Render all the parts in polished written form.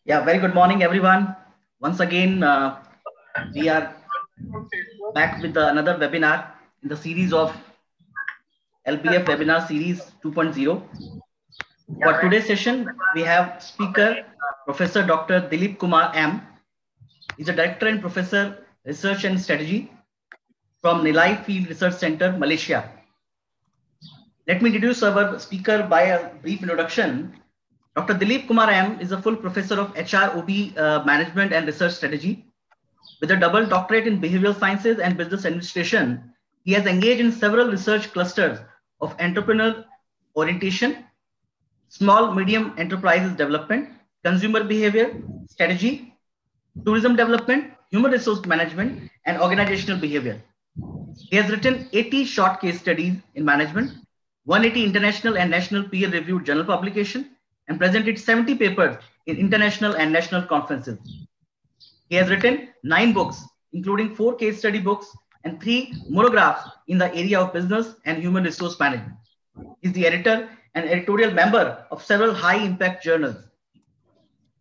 Yeah, very good morning, everyone. Once again, we are back with another webinar in the series of LBF Webinar Series 2.0. For today's session, we have speaker Professor Dr. Dilip Kumar M. He's a director and professor research and strategy from Nilai Field Research Center, Malaysia. Let me introduce our speaker by a brief introduction. Dr. Dilip Kumar M is a full professor of HROB Management and Research Strategy. With a double doctorate in behavioral sciences and business administration, he has engaged in several research clusters of entrepreneurial orientation, small medium enterprises development, consumer behavior, strategy, tourism development, human resource management, and organizational behavior. He has written 80 short case studies in management, 180 international and national peer-reviewed journal publication, and presented 70 papers in international and national conferences. He has written 9 books, including 4 case study books and 3 monographs in the area of business and human resource management. He is the editor and editorial member of several high-impact journals.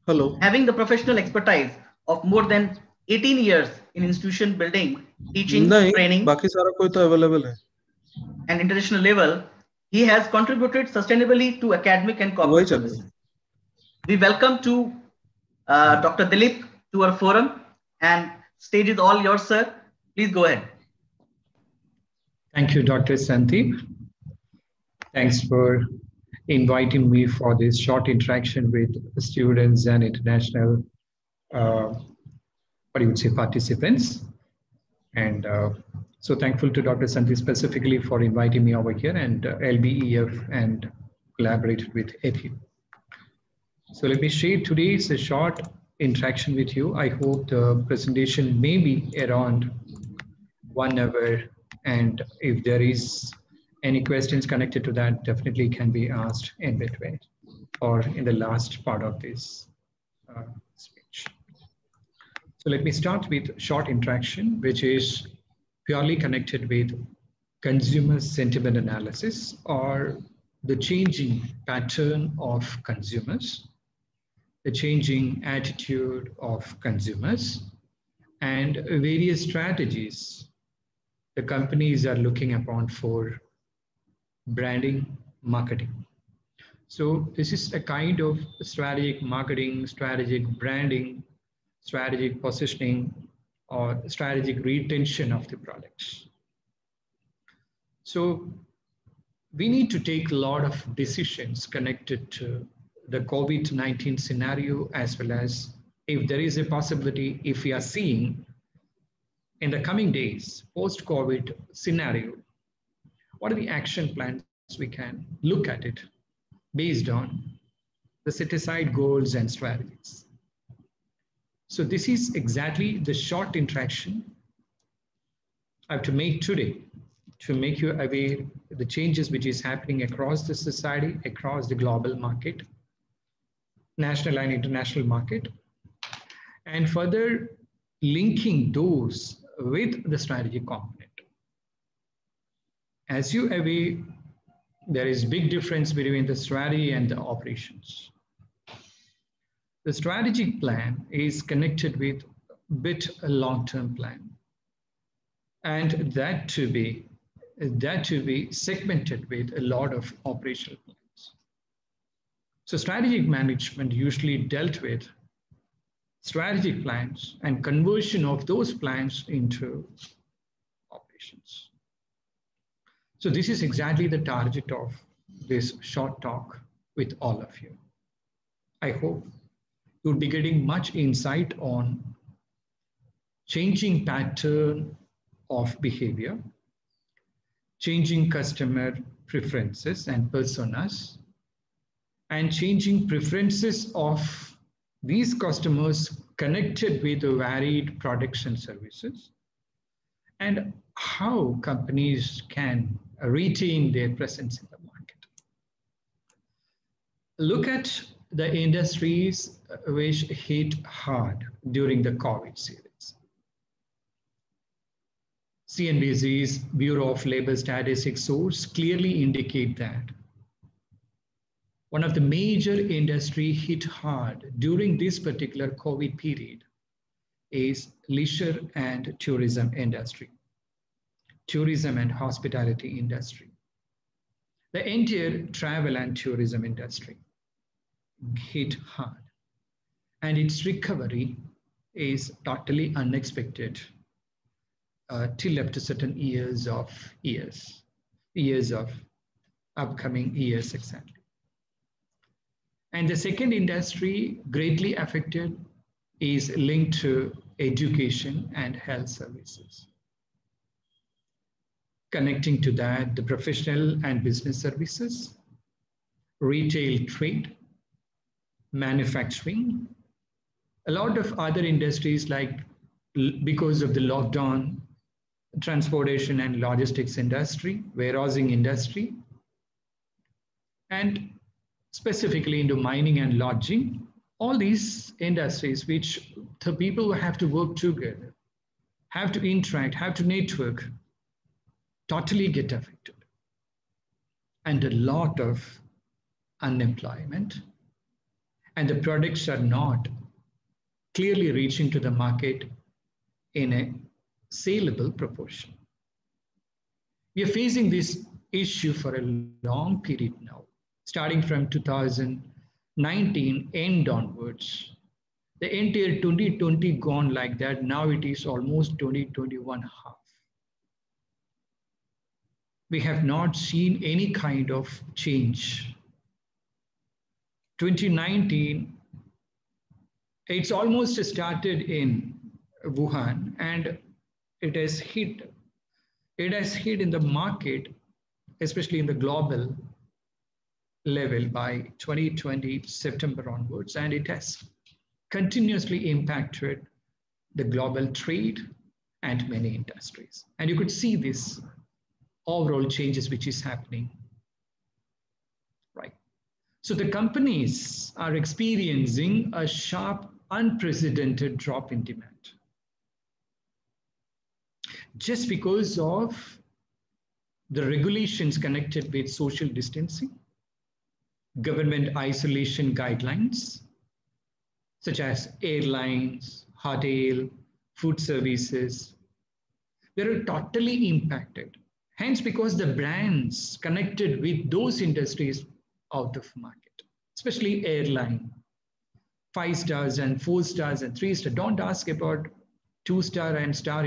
Hello. Having the professional expertise of more than 18 years in institution building, teaching, training, बाकी सारा कोई तो available है. and international level, he has contributed sustainably to academic and corporate services. We welcome to Dr. Dilip to our forum, and stage is all yours, sir. Please go ahead. Thank you, Dr. Sandeep. Thanks for inviting me for this short interaction with students and international, participants. And so thankful to Dr. Sandeep specifically for inviting me over here and LBEF and collaborated with ETHI. So let me share today's a short interaction with you. I hope the presentation may be around 1 hour, and if there is any questions connected to that, definitely can be asked in between or in the last part of this speech. So let me start with short interaction, which is purely connected with consumer sentiment analysis or the changing pattern of consumers, the changing attitude of consumers, and various strategies the companies are looking upon for branding, marketing. So this is a kind of strategic marketing, strategic branding, strategic positioning, or strategic retention of the products. So we need to take a lot of decisions connected to the COVID-19 scenario, as well as if there is a possibility, if we are seeing in the coming days, post-COVID scenario, what are the action plans we can look at it based on the set aside goals and strategies. So this is exactly the short interaction I have to make today to make you aware of the changes which is happening across the society, across the global market, national and international market, and further linking those with the strategy component. As you are aware, there is big difference between the strategy and the operations. The strategic plan is connected with a long-term plan, and that to be segmented with a lot of operational plans. So strategic management usually dealt with strategic plans and conversion of those plans into operations. So this is exactly the target of this short talk with all of you. I hope you'll be getting much insight on changing pattern of behavior, changing customer preferences and personas, and changing preferences of these customers connected with varied products and services, and how companies can retain their presence in the market. Look at the industries which hit hard during the COVID series. CNBC's Bureau of Labor Statistics source clearly indicate that one of the major industry hit hard during this particular COVID period is leisure and tourism industry, tourism and hospitality industry. The entire travel and tourism industry hit hard, and its recovery is totally unexpected till up to certain years of upcoming years exactly. And the second industry greatly affected is linked to education and health services. Connecting to that, the professional and business services, retail trade, manufacturing, a lot of other industries like because of the lockdown, transportation and logistics industry, warehousing industry, and specifically into mining and lodging, all these industries which the people have to work together, have to interact, have to network, totally get affected. And a lot of unemployment, and the products are not clearly reaching to the market in a saleable proportion. We are facing this issue for a long period now, starting from 2019 end onwards. The entire 2020 gone like that. Now it is almost 2021 half. We have not seen any kind of change. 2019, it's almost started in Wuhan, and it has hit in the market, especially in the global level by 2020 September onwards, and it has continuously impacted the global trade and many industries. And you could see this overall changes which is happening, right? So the companies are experiencing a sharp, unprecedented drop in demand just because of the regulations connected with social distancing, government isolation guidelines, such as airlines, hotel, food services. They're totally impacted. Hence, because the brands connected with those industries out of market, especially airline, 5 stars and 4 stars and 3 stars. Don't ask about 2-star and star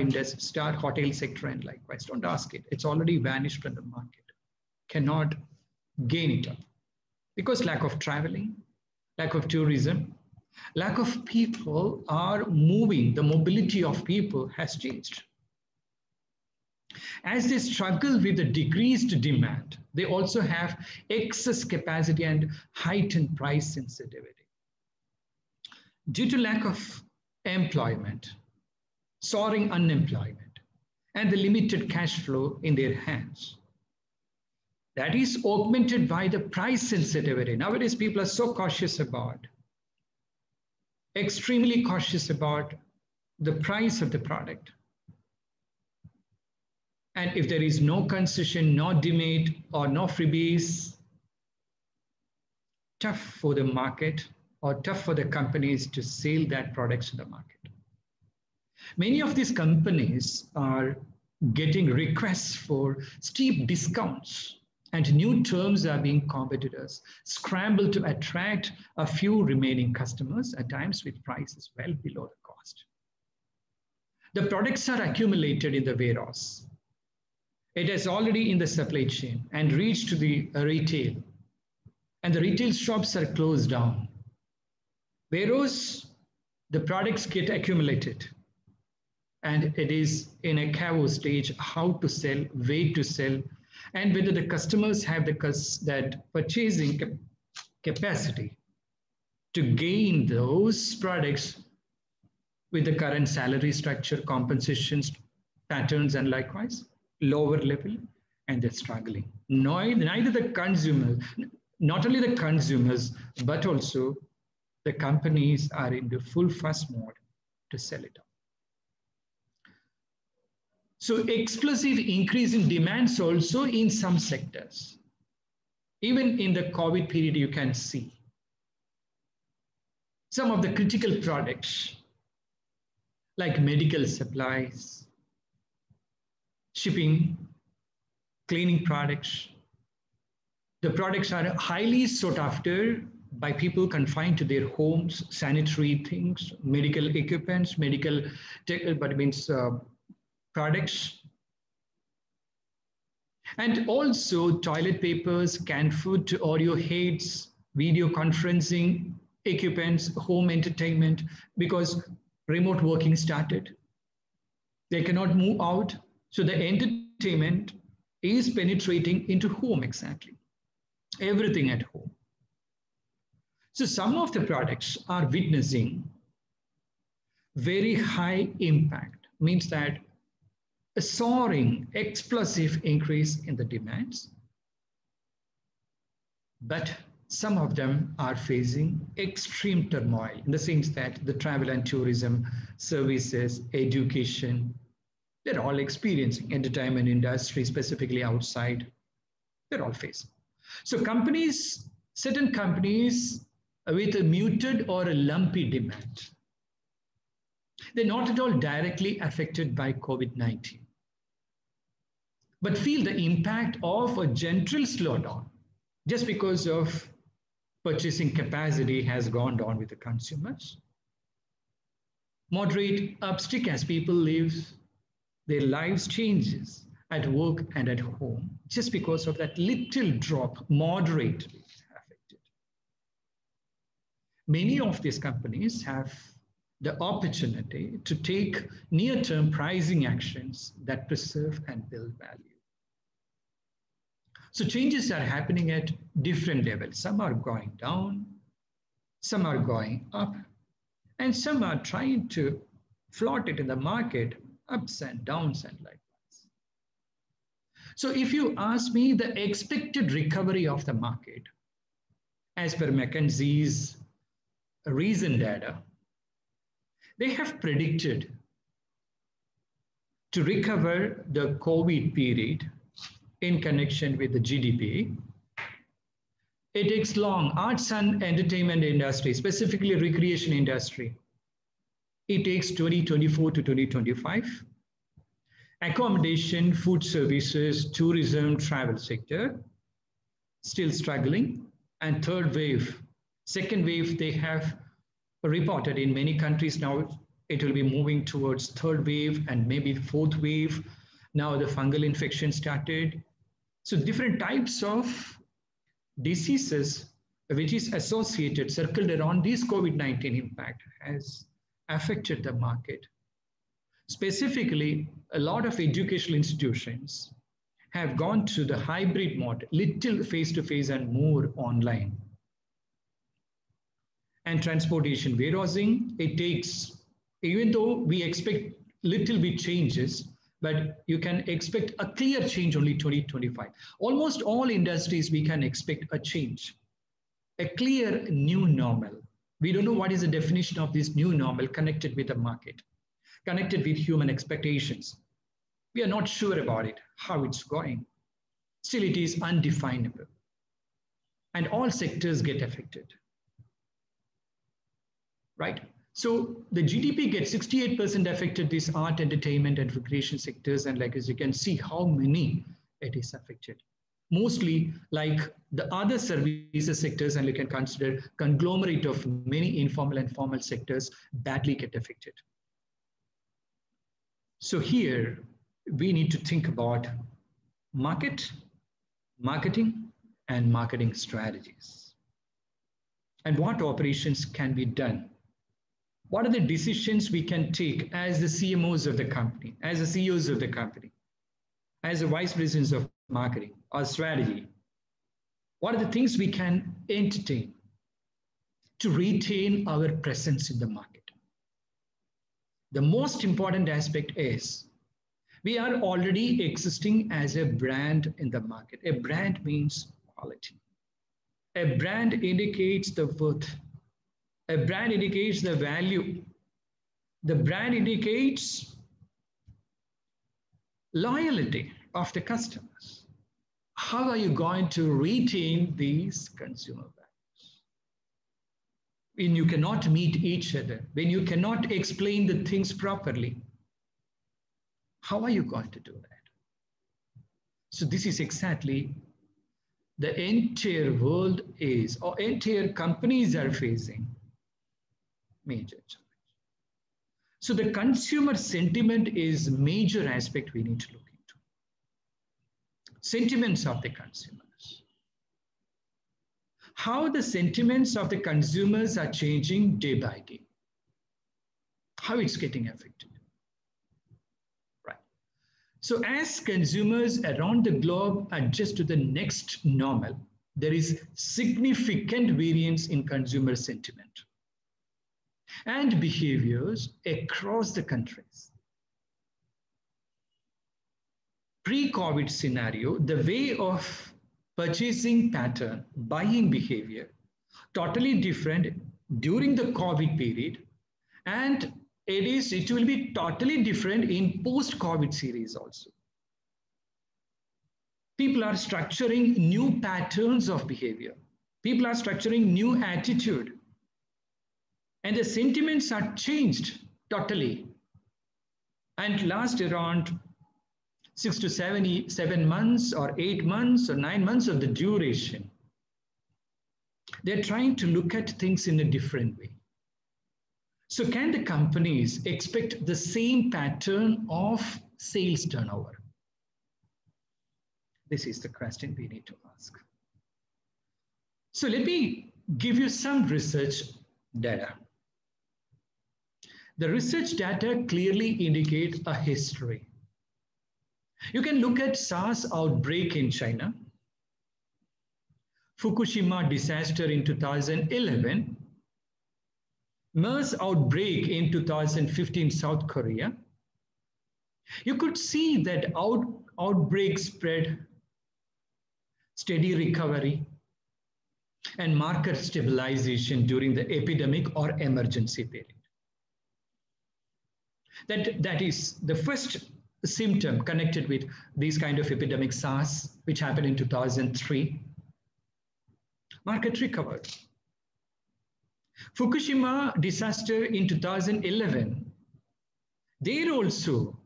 hotel sector and likewise. Don't ask it. It's already vanished from the market. Cannot gain it up because lack of traveling, lack of tourism, lack of people are moving. The mobility of people has changed. As they struggle with the decreased demand, they also have excess capacity and heightened price sensitivity. Due to lack of employment, soaring unemployment, and the limited cash flow in their hands, that is augmented by the price sensitivity. Nowadays, people are so cautious about, extremely cautious about the price of the product. And if there is no concession, no demerit, or no freebies, tough for the market or tough for the companies to sell that products to the market. Many of these companies are getting requests for steep discounts, and new terms are being competitors scramble to attract a few remaining customers, at times with prices well below the cost. The products are accumulated in the warehouse. It is already in the supply chain and reached to the retail, and the retail shops are closed down. Whereas the products get accumulated, and it is in a chaos stage, how to sell, where to sell, and whether the customers have that purchasing capacity to gain those products with the current salary structure, compensations, patterns, and likewise lower level, and they're struggling. Neither the consumers, not only the consumers, but also the companies are in the full fuss mode to sell it up. So explosive increase in demands also in some sectors. Even in the COVID period, you can see some of the critical products like medical supplies, shipping, cleaning products. The products are highly sought after by people confined to their homes, sanitary things, medical equipments, products, and also toilet papers, canned food, audio heads, video conferencing equipments, home entertainment, because remote working started. They cannot move out. So the entertainment is penetrating into home exactly. Everything at home. So some of the products are witnessing very high impact, means that a soaring, explosive increase in the demands. But some of them are facing extreme turmoil in the sense that the travel and tourism, services, education, they're all experiencing entertainment industry, specifically outside, they're all facing. So companies, certain companies with a muted or a lumpy demand, they're not at all directly affected by COVID-19, but feel the impact of a general slowdown just because of purchasing capacity has gone down with the consumers. Moderate upstick as people live, their lives changes at work and at home just because of that little drop, moderately affected. Many of these companies have the opportunity to take near-term pricing actions that preserve and build value. So changes are happening at different levels. Some are going down, some are going up, and some are trying to float it in the market, ups and downs and likewise. So if you ask me the expected recovery of the market, as per McKinsey's recent data, they have predicted to recover the COVID period in connection with the GDP. It takes long. Arts and entertainment industry, specifically recreation industry, it takes 2024 to 2025. Accommodation, food services, tourism, travel sector, still struggling. And third wave, second wave, they have reported in many countries now, it will be moving towards third wave and maybe fourth wave. Now the fungal infection started. So different types of diseases which is associated, circled around this COVID-19 impact has affected the market. Specifically, a lot of educational institutions have gone to the hybrid mode, little face-to-face and more online. And transportation warehousing, it takes, even though we expect little bit changes, but you can expect a clear change only 2025. Almost all industries, we can expect a change, a clear new normal. We don't know what is the definition of this new normal connected with the market, connected with human expectations. We are not sure about it, how it's going. Still, it is undefinable. And all sectors get affected, right? So the GDP gets 68% affected, this art, entertainment, and recreation sectors. And like as you can see how many it is affected. Mostly like the other services sectors, and you can consider conglomerate of many informal and formal sectors badly get affected. So here we need to think about market, marketing, and marketing strategies. And what operations can be done? What are the decisions we can take as the CMOs of the company, as the CEOs of the company, as the vice presidents of marketing or strategy? What are the things we can entertain to retain our presence in the market? The most important aspect is we are already existing as a brand in the market. A brand means quality. A brand indicates the worth. A brand indicates the value. The brand indicates loyalty of the customers. how are you going to retain these consumer values? When you cannot meet each other, when you cannot explain the things properly, how are you going to do that? So this is exactly the entire world is, or entire companies are facing major challenge. So the consumer sentiment is major aspect we need to look into. Sentiments of the consumers. How the sentiments of the consumers are changing day by day. How it's getting affected. Right. So as consumers around the globe adjust to the next normal, there is significant variance in consumer sentiment and behaviors across the countries. Pre-COVID scenario, the way of purchasing pattern, buying behavior, totally different during the COVID period, and it will be totally different in post-COVID series also. People are structuring new patterns of behavior. People are structuring new attitude. And the sentiments are changed totally. And last around 6 to 7 months or 8 months or 9 months of the duration, they're trying to look at things in a different way. So can the companies expect the same pattern of sales turnover? This is the question we need to ask. So let me give you some research data. The research data clearly indicate a history. You can look at SARS outbreak in China, Fukushima disaster in 2011, MERS outbreak in 2015 South Korea. You could see that outbreak spread, steady recovery, and market stabilization during the epidemic or emergency period. That is the first symptom connected with these kind of epidemic SARS, which happened in 2003. Market recovered. Fukushima disaster in 2011, there also,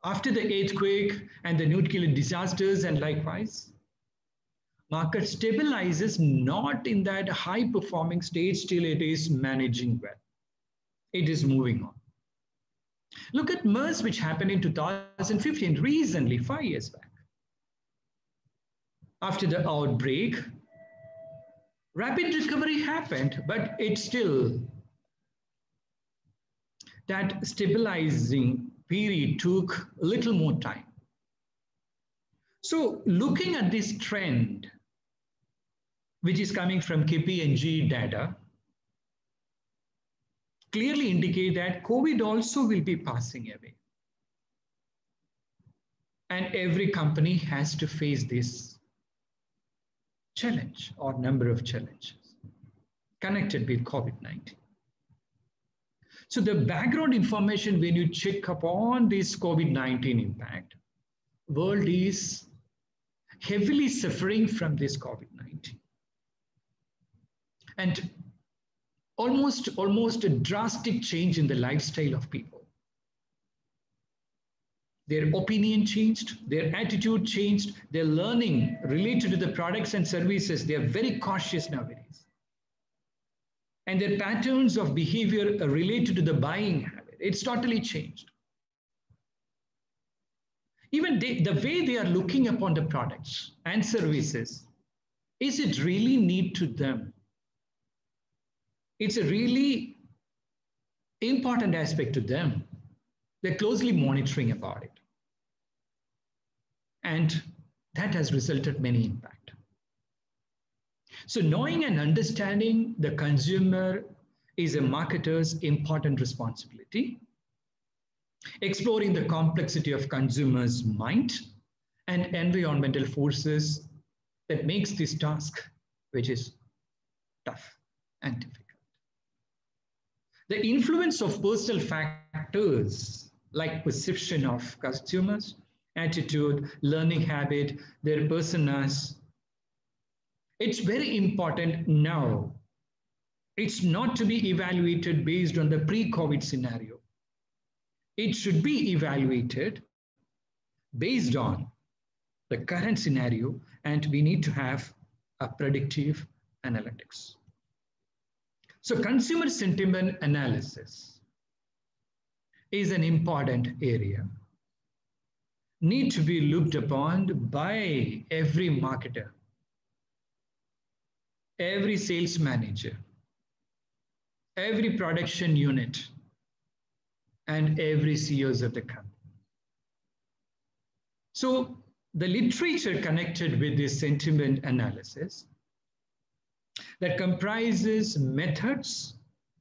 after the earthquake and the nuclear disasters and likewise, market stabilizes, not in that high performing stage, still it is managing well. It is moving on. Look at MERS, which happened in 2015, recently, 5 years back. After the outbreak, rapid recovery happened, but it's still, that stabilizing period took a little more time. So looking at this trend, which is coming from KPMG data, clearly indicate that COVID also will be passing away. And every company has to face this challenge or number of challenges connected with COVID-19. So the background information, when you check upon this COVID-19 impact, world is heavily suffering from this COVID-19. And almost a drastic change in the lifestyle of people. Their opinion changed, their attitude changed, their learning related to the products and services, they are very cautious nowadays. And their patterns of behavior related to the buying habit, it's totally changed. Even the way they are looking upon the products and services, is it really need to them? It's a really important aspect to them. They're closely monitoring about it. And that has resulted many impact. So knowing and understanding the consumer is a marketer's important responsibility. Exploring the complexity of consumers' mind and environmental forces that makes this task, which is tough and difficult. The influence of personal factors like perception of consumers attitude, learning habit, their personas. It's very important now. It's not to be evaluated based on the pre-COVID scenario. It should be evaluated based on the current scenario, and we need to have a predictive analytics. So consumer sentiment analysis is an important area. Need to be looked upon by every marketer, every sales manager, every production unit, and every CEOs of the company. So the literature connected with this sentiment analysis that comprises methods,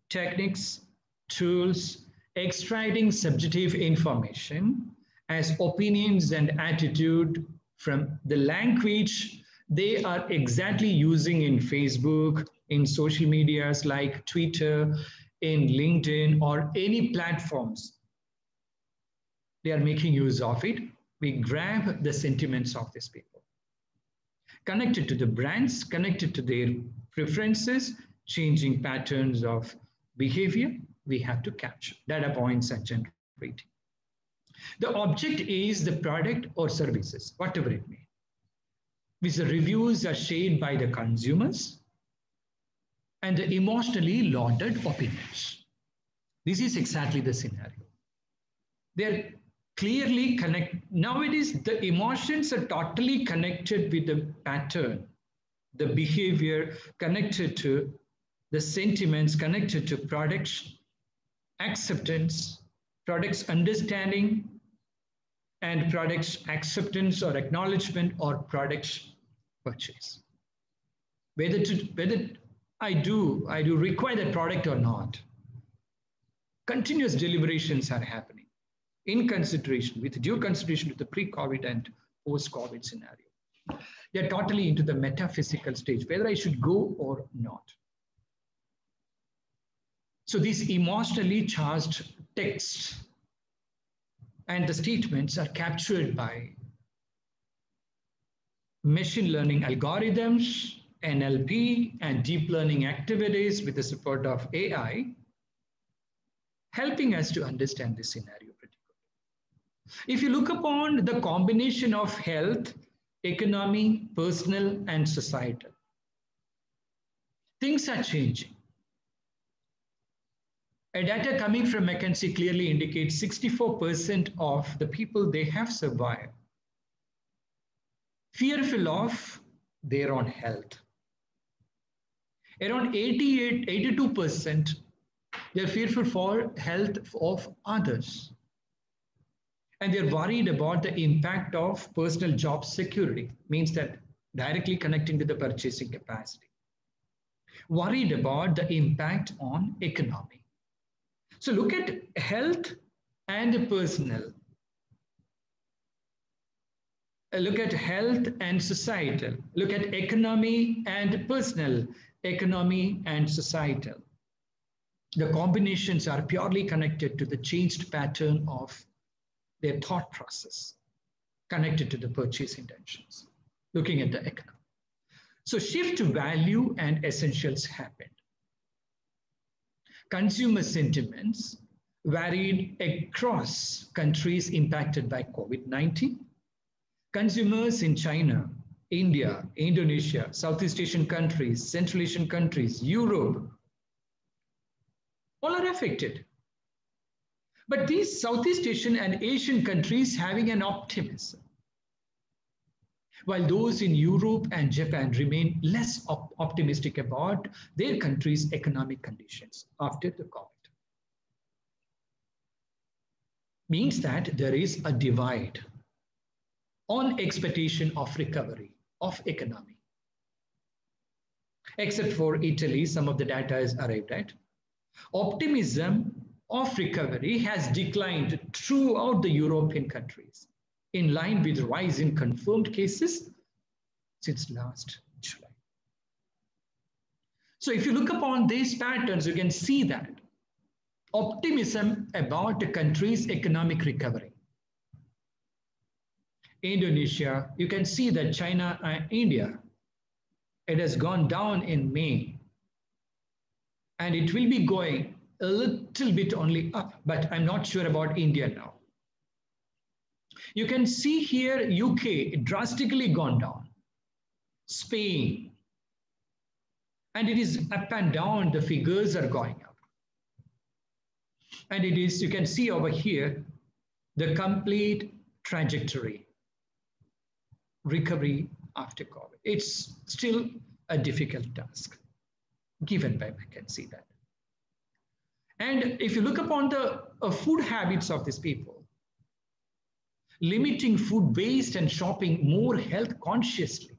techniques, tools, extracting subjective information as opinions and attitude from the language they are exactly using in Facebook, in social medias like Twitter, in LinkedIn, or any platforms they are making use of it. We grab the sentiments of these people, connected to the brands, connected to their preferences, changing patterns of behavior. We have to capture data points and generating. The object is the product or services, whatever it may, which the reviews are shared by the consumers and the emotionally lauded opinions. This is exactly the scenario. They're clearly connected. Nowadays, the emotions are totally connected with the pattern, the behavior, connected to the sentiments, connected to products, acceptance, products understanding, and products acceptance or acknowledgement or products purchase. Whether I do require that product or not. Continuous deliberations are happening in consideration, with due consideration to the pre-COVID and post-COVID scenario. They're totally into the metaphysical stage, whether I should go or not. So these emotionally charged texts and the statements are captured by machine learning algorithms, NLP, and deep learning activities with the support of AI, helping us to understand this scenario pretty good. If you look upon the combination of health, economy, personal, and societal, things are changing. A data coming from McKinsey clearly indicates 64% of the people they have survived fearful of their own health. Around 82%, they're fearful for health of others. And they're worried about the impact of personal job security, means that directly connecting to the purchasing capacity. Worried about the impact on economy. So look at health and personal. Look at health and societal. Look at economy and personal, economy and societal. The combinations are purely connected to the changed pattern of their thought process, connected to the purchase intentions, looking at the economy. So shift to value and essentials happened. Consumer sentiments varied across countries impacted by COVID-19. Consumers in China, India, Indonesia, Southeast Asian countries, Central Asian countries, Europe, all are affected. But these Southeast Asian and Asian countries having an optimism, while those in Europe and Japan remain less optimistic about their country's economic conditions after the COVID. Means that there is a divide on expectation of recovery of economy. Except for Italy, some of the data is arrived at. Optimism of recovery has declined throughout the European countries, in line with the rise in confirmed cases since last July. So if you look upon these patterns, you can see that optimism about the country's economic recovery Indonesia, you can see that China and India, it has gone down in May, and it will be going a little bit only up, but I'm not sure about India now. You can see here UK drastically gone down, Spain, and it is up and down, the figures are going up. And it is, you can see over here, the complete trajectory, recovery after COVID. It's still a difficult task, given by McKinsey that. And if you look upon the food habits of these people, limiting food waste and shopping more health consciously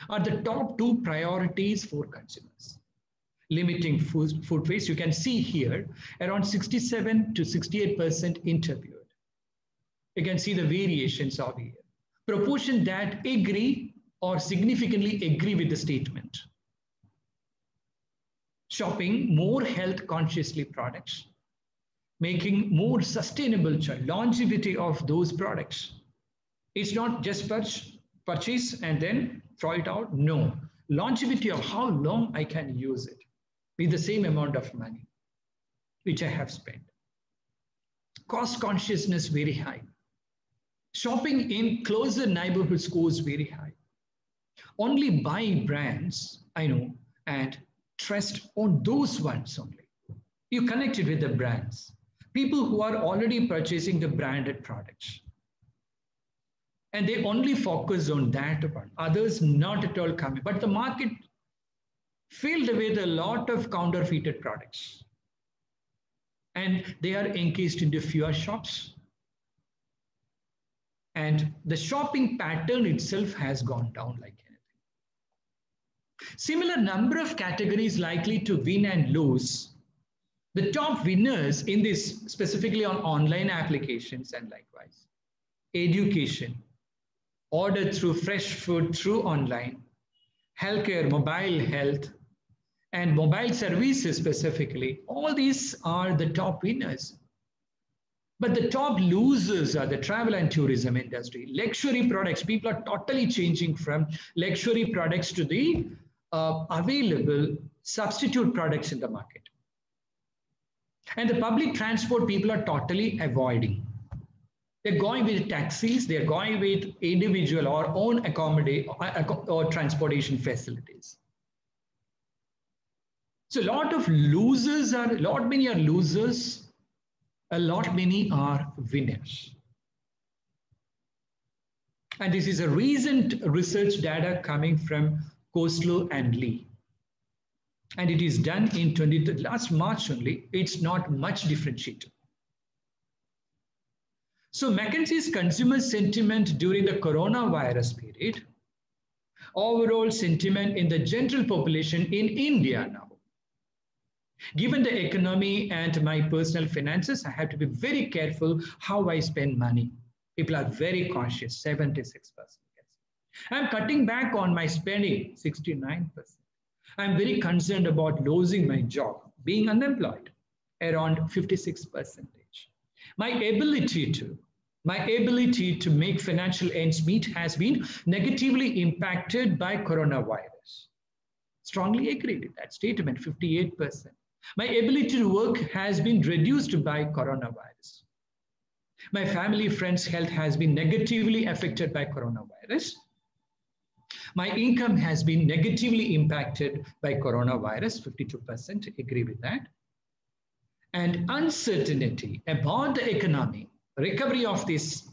are the top two priorities for consumers. Limiting food waste, you can see here, around 67 to 68% interviewed. You can see the variations of here. Proportion that agree or significantly agree with the statement. Shopping more health consciously products, making more sustainable longevity of those products. It's not just purchase and then throw it out. No, longevity of how long I can use it with the same amount of money which I have spent. Cost consciousness very high. Shopping in closer neighborhood scores very high. Only buy brands, I know, and trust on those ones only. You connect it with the brands. People who are already purchasing the branded products. And they only focus on that one. Others not at all coming. But the market filled with a lot of counterfeited products. And they are encased into fewer shops. And the shopping pattern itself has gone down like anything. Similar number of categories likely to win and lose. The top winners in this, specifically on online applications and likewise, education, order through fresh food through online, healthcare, mobile health, and mobile services specifically, all these are the top winners. But the top losers are the travel and tourism industry. Luxury products, people are totally changing from luxury products to the available substitute products in the market. And the public transport, people are totally avoiding. They're going with taxis, they're going with individual or own accommodation or transportation facilities. So a lot of losers are, many are losers, a lot many are winners. And this is a recent research data coming from Koslow and Lee. And it is done in last March only. It's not much differentiated. So McKinsey's consumer sentiment during the coronavirus period, overall sentiment in the general population in India now. Given the economy and my personal finances, I have to be very careful how I spend money. People are very cautious, 76%. I'm cutting back on my spending, 69%. I'm very concerned about losing my job, being unemployed, around 56%. My ability to make financial ends meet has been negatively impacted by coronavirus. Strongly agree with that statement, 58%. My ability to work has been reduced by coronavirus. My family, friends' health has been negatively affected by coronavirus. My income has been negatively impacted by coronavirus, 52% agree with that. And uncertainty about the economy, recovery of this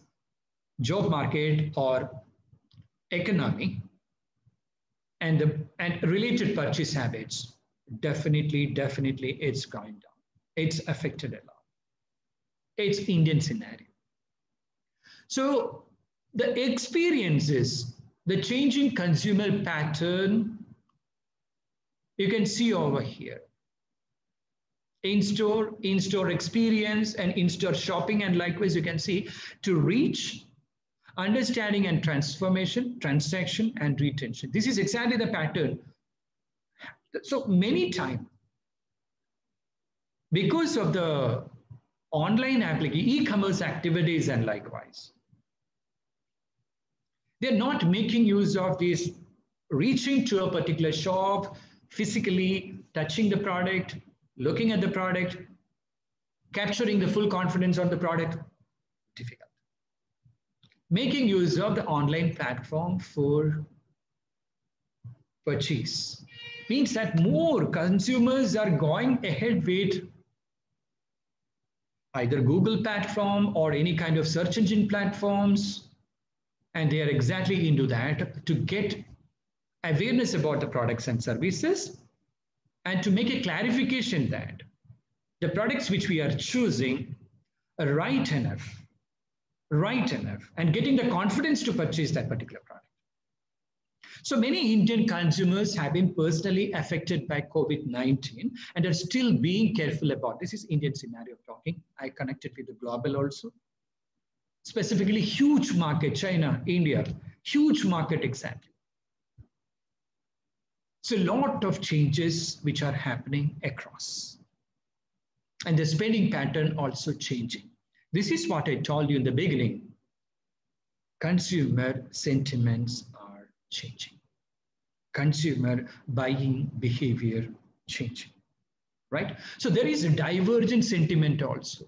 job market or economy, and related purchase habits, definitely it's going down. It's affected a lot. It's Indian scenario. So the experiences, the changing consumer pattern, you can see over here. In-store experience and in-store shopping, and likewise you can see to reach understanding and transformation, transaction and retention. This is exactly the pattern. So many times, because of the online application, e-commerce activities and likewise, They're not making use of this reaching to a particular shop, physically touching the product, looking at the product, capturing the full confidence on the product. Difficult. Making use of the online platform for purchase means that more consumers are going ahead with either Google platform or any kind of search engine platforms, and they are exactly into that to get awareness about the products and services and to make a clarification that the products which we are choosing are right enough, and getting the confidence to purchase that particular product. So many Indian consumers have been personally affected by COVID-19 and are still being careful about this. Is Indian scenario talking. I connected with the global also. Specifically, huge market, China, India, huge market exactly. So a lot of changes which are happening across. And the spending pattern also changing. This is what I told you in the beginning. Consumer sentiments are changing. Consumer buying behavior changing, right? So there is a divergent sentiment also.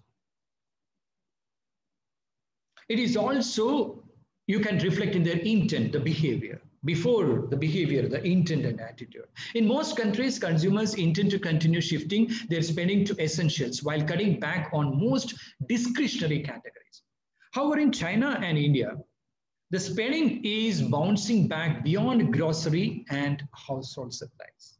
It is also, you can reflect in their intent, the behavior. Before the behavior, the intent and attitude. In most countries, consumers intend to continue shifting their spending to essentials while cutting back on most discretionary categories. However, in China and India, the spending is bouncing back beyond grocery and household supplies.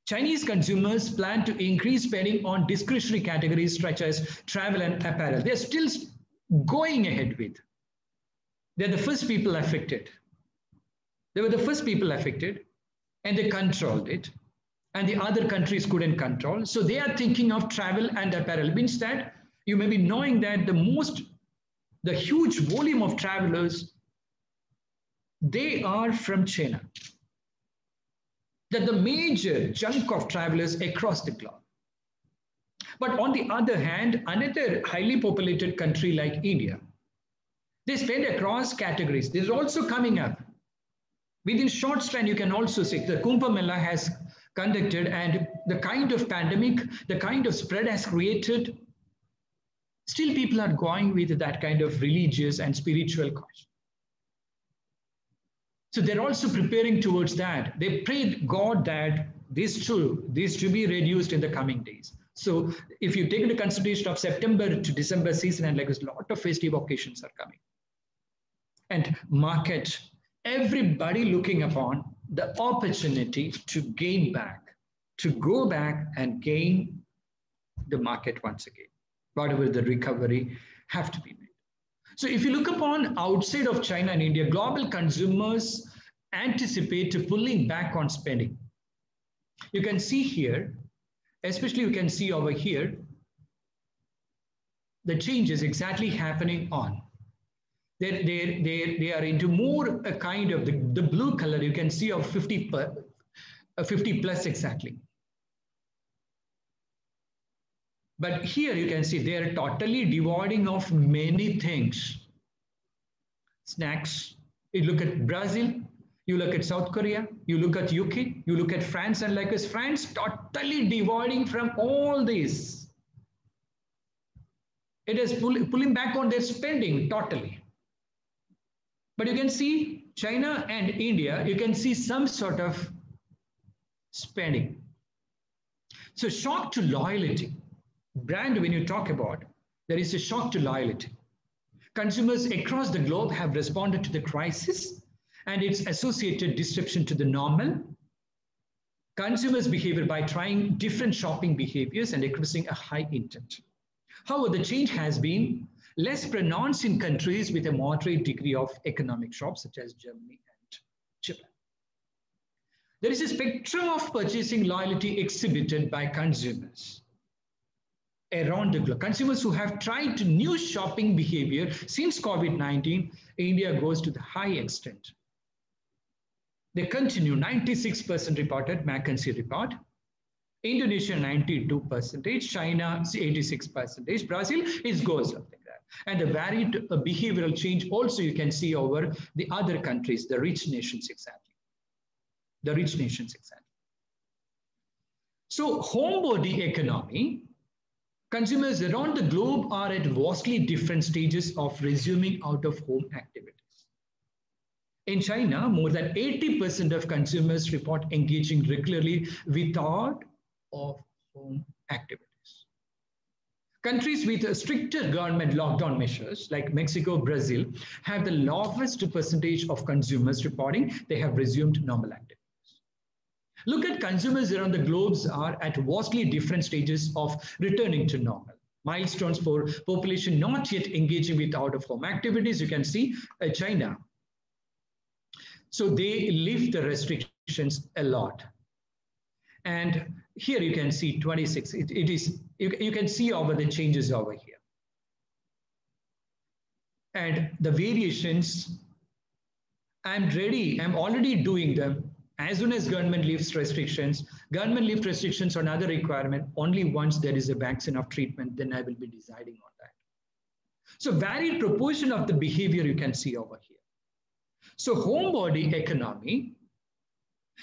Chinese consumers plan to increase spending on discretionary categories such as travel and apparel. They're still going ahead with. They're the first people affected. They were the first people affected and they controlled it. And the other countries couldn't control. So they are thinking of travel and apparel. It means that you may be knowing that the huge volume of travelers, they are from China. That the major chunk of travelers across the globe. But on the other hand, another highly populated country like India, they spend across categories. This is also coming up. Within short span, you can also see the Kumbh Mela has conducted and the kind of pandemic, the kind of spread has created. Still people are going with that kind of religious and spiritual cause. So they're also preparing towards that. They prayed God that this to be reduced in the coming days. So if you take into consideration of September to December season and like a lot of festive occasions are coming. And market, everybody looking upon the opportunity to gain back, to go back and gain the market once again. Whatever the recovery have to be made. So if you look upon outside of China and India, global consumers anticipate pulling back on spending. You can see here, especially you can see over here, the changes exactly happening on. They are into more a kind of the blue color you can see of 50 plus exactly. But here you can see they are totally devoiding of many things. Snacks, you look at Brazil, you look at South Korea, you look at UK, you look at France and like us, France totally devoiding from all this. It is pulling back on their spending totally. But you can see China and India, you can see some sort of spending. So shock to loyalty. Brand, when you talk about, there is a shock to loyalty. Consumers across the globe have responded to the crisis and its associated disruption to the normal consumers' behavior by trying different shopping behaviors and expressing a high intent. However, the change has been less pronounced in countries with a moderate degree of economic shock, such as Germany and Japan. There is a spectrum of purchasing loyalty exhibited by consumers around the globe. Consumers who have tried new shopping behavior since COVID-19, India goes to the high extent. They continue, 96% reported, McKinsey report. Indonesia, 92%, China, 86%, Brazil, it goes up like that. And the varied behavioral change also you can see over the other countries, the rich nations exactly. The rich nations exactly. So homebody economy, consumers around the globe are at vastly different stages of resuming out-of-home activities. In China, more than 80% of consumers report engaging regularly without off-home activities. Countries with stricter government lockdown measures like Mexico, Brazil have the lowest percentage of consumers reporting they have resumed normal activities. Look at consumers around the globe are at vastly different stages of returning to normal. Milestones for population not yet engaging with out-of-home activities, you can see China. So they lift the restrictions a lot. And here you can see 26, you can see over the changes over here. And the variations, I'm already doing them. As soon as government lifts restrictions, on other requirement, only once there is a vaccine of treatment, then I will be deciding on that. So varied proportion of the behavior you can see over here. So homebody economy,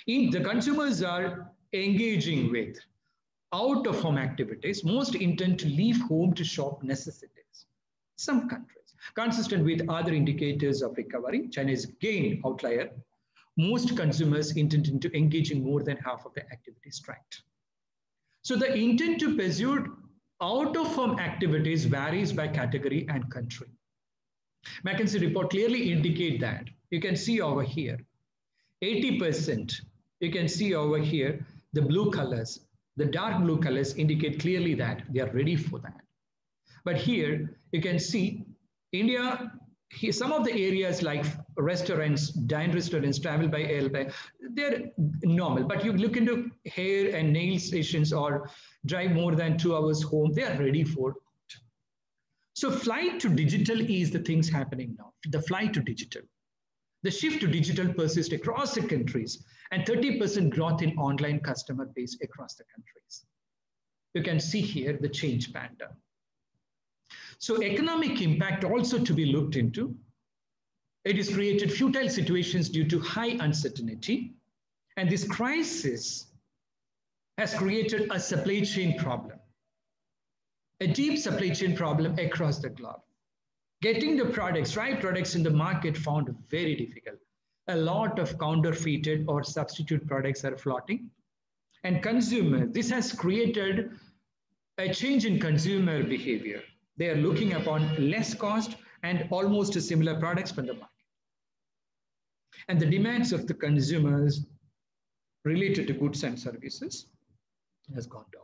the consumers are engaging with out-of-home activities, most intend to leave home to shop necessities. Some countries, consistent with other indicators of recovery, China is again outlier. Most consumers intend to engage in more than half of the activities tracked. So the intent to pursue out-of-home activities varies by category and country. McKinsey report clearly indicate that. You can see over here, 80%, you can see over here, the blue colors, the dark blue colors indicate clearly that they are ready for that. But here you can see India, here, some of the areas like restaurants, dine restaurants, travel by air, they're normal. But you look into hair and nail stations or drive more than 2 hours home, they are ready for it. So flight to digital is the things happening now, the flight to digital. The shift to digital persists across the countries and 30% growth in online customer base across the countries. You can see here the change pattern. So economic impact also to be looked into. It has created futile situations due to high uncertainty. And this crisis has created a supply chain problem, a deep supply chain problem across the globe. Getting the products, right products in the market found very difficult. A lot of counterfeited or substitute products are floating. And consumers, this has created a change in consumer behavior. They are looking upon less cost and almost similar products from the market. And the demands of the consumers related to goods and services has gone down.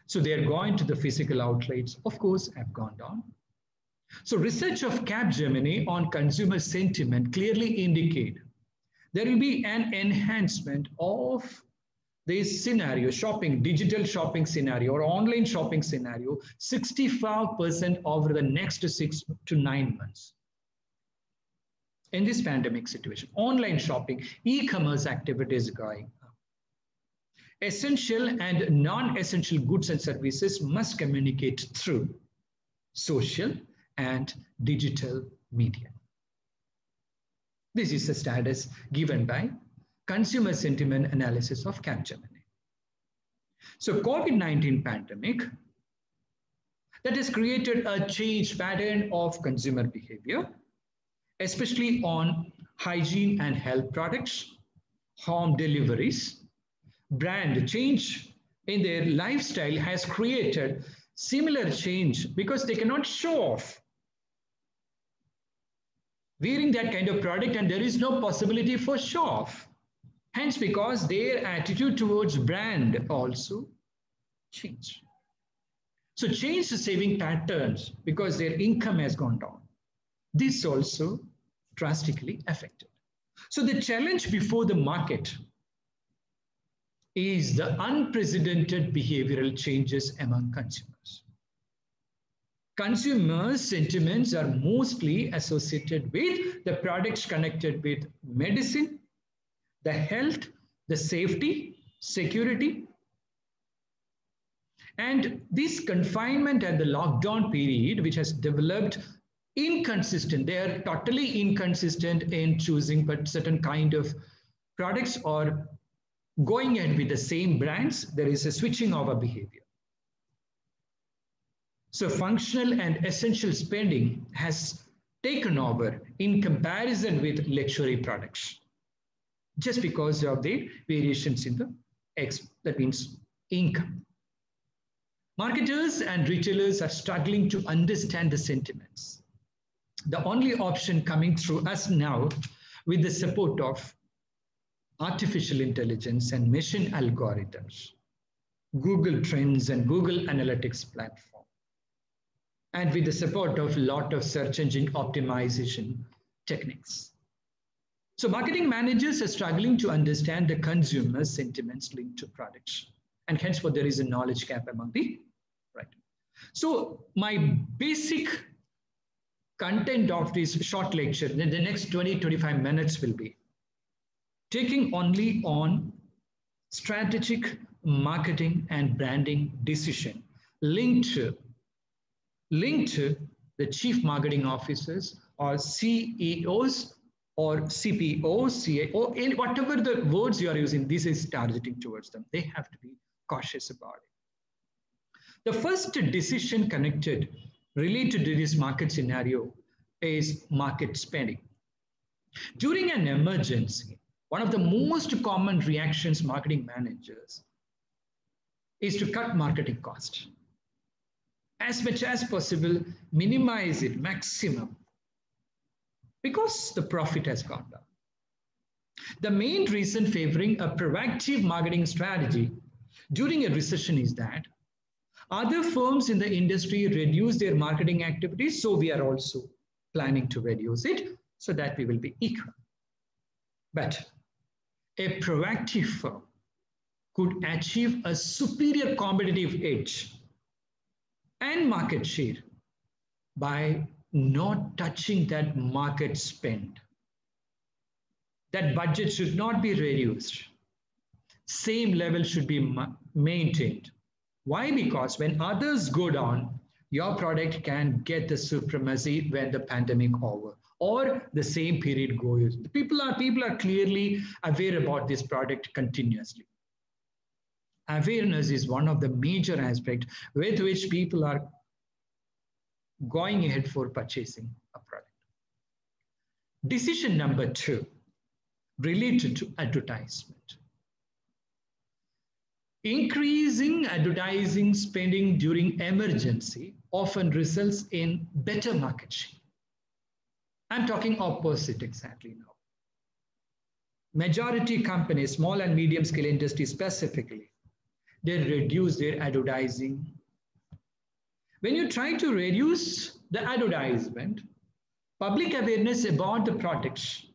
So they are going to the physical outlets, of course, have gone down. So research of Capgemini on consumer sentiment clearly indicate there will be an enhancement of this scenario, shopping, digital shopping scenario or online shopping scenario, 65% over the next 6 to 9 months. In this pandemic situation, online shopping, e-commerce activities going up. Essential and non-essential goods and services must communicate through social and digital media. This is the status given by consumer sentiment analysis of Capgemini. So COVID-19 pandemic that has created a change pattern of consumer behavior, especially on hygiene and health products, home deliveries, brand change in their lifestyle has created similar change because they cannot show off wearing that kind of product and there is no possibility for show off. Hence, because their attitude towards brand also changed. So change the saving patterns because their income has gone down. This also drastically affected. So the challenge before the market is the unprecedented behavioral changes among consumers. Consumer sentiments are mostly associated with the products connected with medicine, the health, the safety, security. And this confinement and the lockdown period, which has developed inconsistent, they are totally inconsistent in choosing but certain kind of products or going ahead with the same brands. There is a switching over behavior. So functional and essential spending has taken over in comparison with luxury products, just because of the variations in the X, that means income. Marketers and retailers are struggling to understand the sentiments. The only option coming through us now, with the support of artificial intelligence and machine algorithms, Google Trends and Google Analytics platform, and with the support of a lot of search engine optimization techniques. So marketing managers are struggling to understand the consumer sentiments linked to products, and hence what there is a knowledge gap among the right. So my basic content of this short lecture in the next 20-25 minutes will be taking only on strategic marketing and branding decision linked to the chief marketing officers or CEOs or CPO, CAO, whatever the words you are using, this is targeting towards them. They have to be cautious about it. The first decision connected related to this market scenario is market spending. During an emergency, one of the most common reactions marketing managers is to cut marketing cost. As much as possible, minimize it, maximum, because the profit has gone down. The main reason favoring a proactive marketing strategy during a recession is that other firms in the industry reduce their marketing activities, so we are also planning to reduce it so that we will be equal. But a proactive firm could achieve a superior competitive edge and market share by not touching that market spend. That budget should not be reduced. Same level should be maintained. Why? Because when others go down, your product can get the supremacy when the pandemic over or the same period goes. People are clearly aware about this product continuously. Awareness is one of the major aspects with which people are going ahead for purchasing a product. Decision number 2, related to advertisement. Increasing advertising spending during emergency often results in better market share. I'm talking opposite exactly now. Majority companies, small and medium scale industry specifically, they reduce their advertising. When you try to reduce the advertisement, public awareness about the products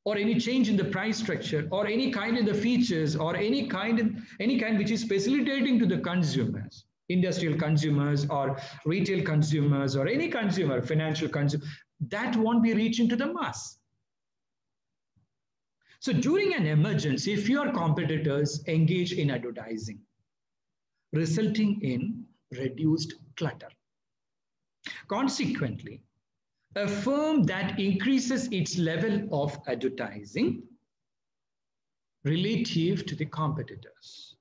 or any change in the price structure or any kind of the features or any kind which is facilitating to the consumers, industrial consumers or retail consumers or any consumer, financial consumer, that won't be reaching to the mass. So during an emergency, fewer competitors engage in advertising, resulting in reduced clutter. Consequently, a firm that increases its level of advertising relative to the competitors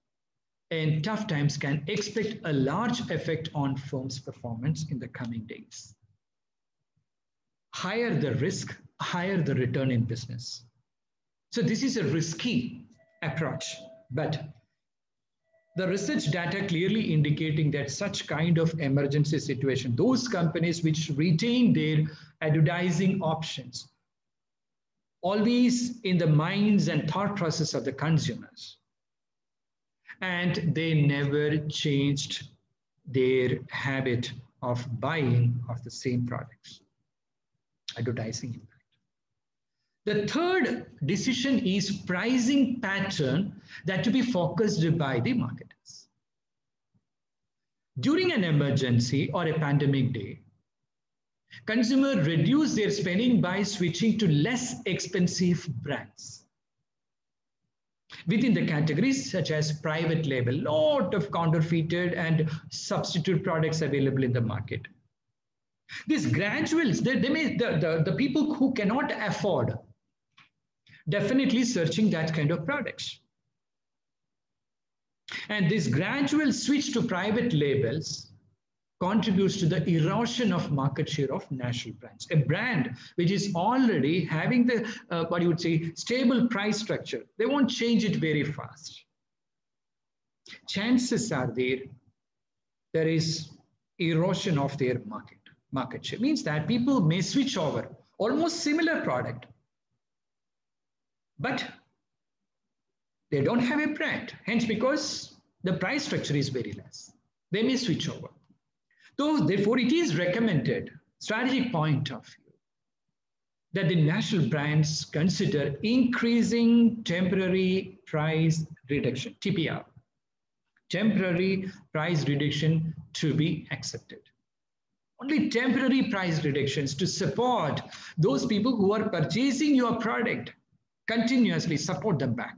in tough times can expect a large effect on firm's performance in the coming days. Higher the risk, higher the return in business. So this is a risky approach, but the research data clearly indicating that such kind of emergency situation, those companies which retain their advertising options, always in the minds and thought process of the consumers, and they never changed their habit of buying of the same products. Advertising impact. The third decision is pricing pattern that to be focused by the marketers. During an emergency or a pandemic day, consumers reduce their spending by switching to less expensive brands. within the categories such as private label, lot of counterfeited and substitute products available in the market. These graduals, the people who cannot afford, definitely searching that kind of products. And this gradual switch to private labels contributes to the erosion of market share of national brands. A brand which is already having the, what you would say, stable price structure, they won't change it very fast. Chances are there is erosion of their market share. Means that people may switch over almost similar product, but they don't have a brand. Hence, because the price structure is very less, they may switch over. So therefore, it is recommended, strategic point of view, that the national brands consider increasing temporary price reduction, TPR, temporary price reduction to be accepted. Only temporary price reductions to support those people who are purchasing your product, continuously support them back.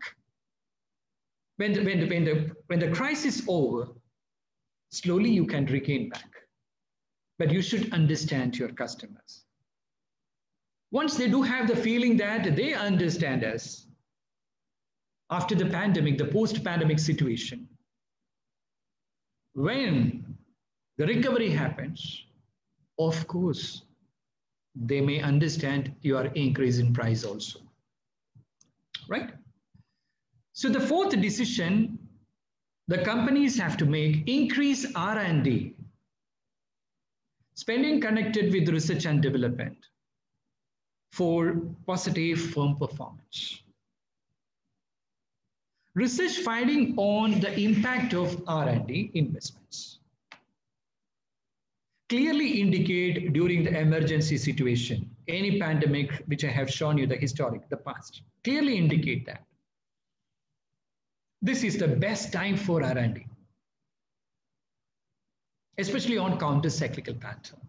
When the crisis is over, slowly you can regain back. But you should understand your customers. Once they do have the feeling that they understand us, after the pandemic, the post-pandemic situation, when the recovery happens, of course, they may understand your increase in price also, right? So the fourth decision the companies have to make, increase R&D, spending connected with research and development for positive firm performance. Research finding on the impact of R&D investments clearly indicate during the emergency situation, any pandemic, which I have shown you the historic, the past, clearly indicate that this is the best time for R&D, especially on counter-cyclical pattern.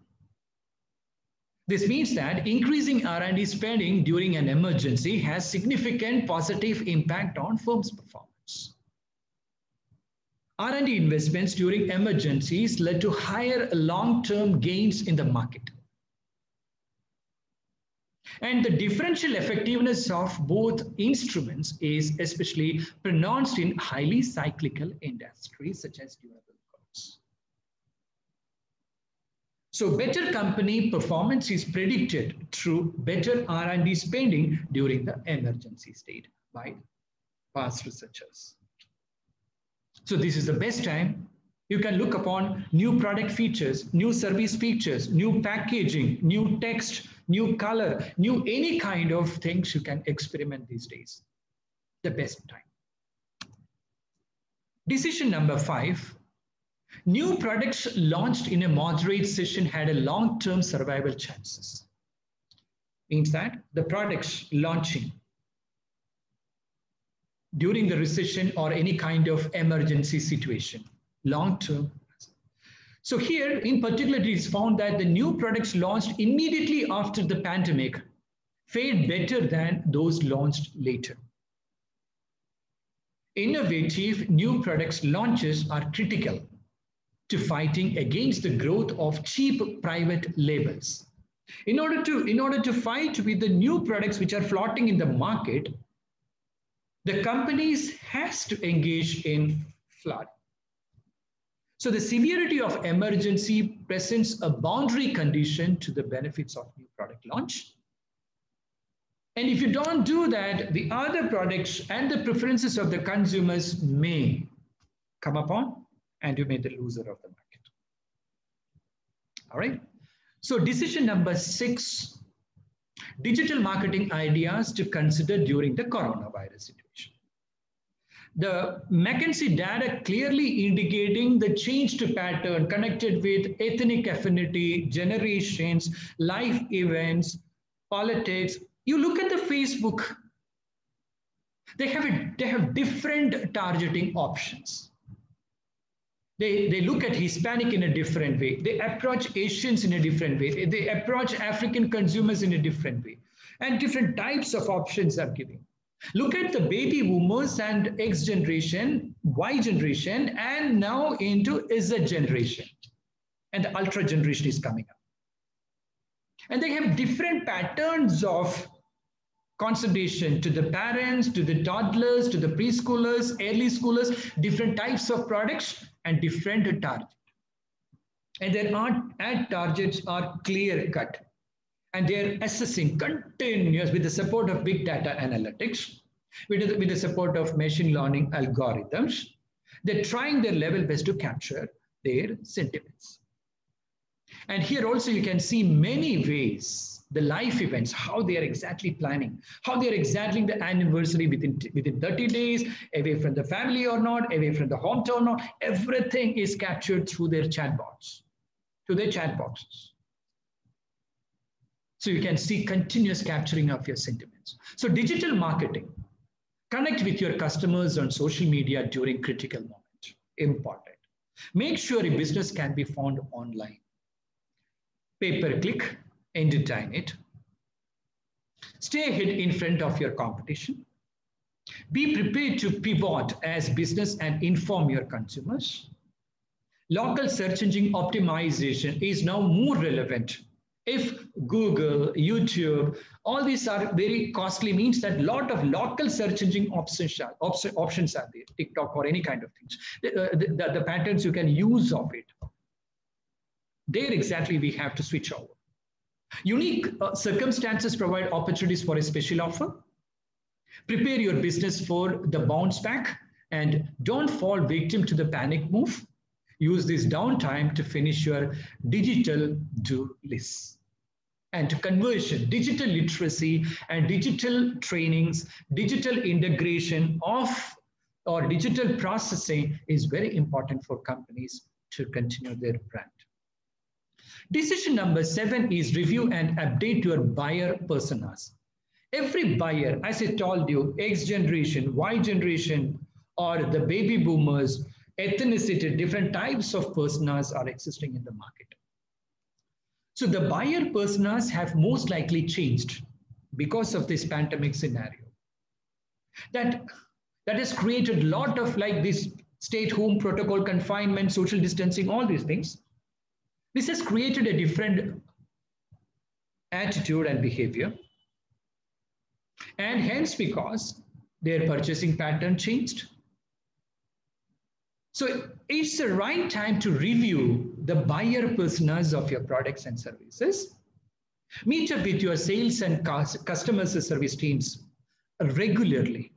This means that increasing R&D spending during an emergency has significant positive impact on firms' performance. R&D investments during emergencies led to higher long-term gains in the market. And the differential effectiveness of both instruments is especially pronounced in highly cyclical industries such as durable goods. So better company performance is predicted through better R&D spending during the emergency state by past researchers. So this is the best time. You can look upon new product features, new service features, new packaging, new text, new color, new any kind of things you can experiment these days. The best time. Decision number 5. New products launched in a moderate session had a long-term survival chances. Means that the products launching during the recession or any kind of emergency situation, long-term. So here in particular, it is found that the new products launched immediately after the pandemic fared better than those launched later. Innovative new products launches are critical to fighting against the growth of cheap private labels. In order to fight with the new products which are floating in the market, the companies has to engage in flood. So the severity of emergency presents a boundary condition to the benefits of new product launch. And if you don't do that, the other products and the preferences of the consumers may come upon and you may be the loser of the market. All right. So decision number 6, digital marketing ideas to consider during the coronavirus situation. The McKinsey data clearly indicating the change to pattern connected with ethnic affinity, generations, life events, politics. You look at the Facebook, they have different targeting options. They look at Hispanic in a different way. They approach Asians in a different way. They approach African consumers in a different way. And different types of options are given. Look at the baby boomers and X generation, Y generation, and now into Z generation. And the ultra generation is coming up. And they have different patterns of consideration to the parents, to the toddlers, to the preschoolers, early schoolers, different types of products and different targets. And their ad targets are clear cut. And they're assessing continuous with the support of big data analytics, with the support of machine learning algorithms. They're trying their level best to capture their sentiments. And here also you can see many ways, the life events, how they are exactly planning, how they are exactly the anniversary within 30 days, away from the family or not, away from the hometown or not. Everything is captured through their chatbots, to their chat boxes. So you can see continuous capturing of your sentiments. So digital marketing, connect with your customers on social media during critical moment, important. Make sure your business can be found online. Pay-per-click, entertain it. Stay ahead in front of your competition. Be prepared to pivot as business and inform your consumers. Local search engine optimization is now more relevant. If Google, YouTube, all these are very costly, means that a lot of local search engine options are there, TikTok or any kind of things. The patterns you can use of it. There exactly we have to switch over. Unique circumstances provide opportunities for a special offer. Prepare your business for the bounce back and don't fall victim to the panic move. Use this downtime to finish your digital do list. And conversion, digital literacy and digital trainings, digital integration of or digital processing is very important for companies to continue their brand. Decision number 7 is review and update your buyer personas. Every buyer, as I told you, X generation, Y generation, or the baby boomers, ethnicity, different types of personas are existing in the market. So the buyer personas have most likely changed because of this pandemic scenario. That has created a lot of like this stay-at-home protocol, confinement, social distancing, all these things. This has created a different attitude and behavior. And hence, because their purchasing pattern changed. So it's the right time to review the buyer personas of your products and services. Meet up with your sales and customer service teams regularly.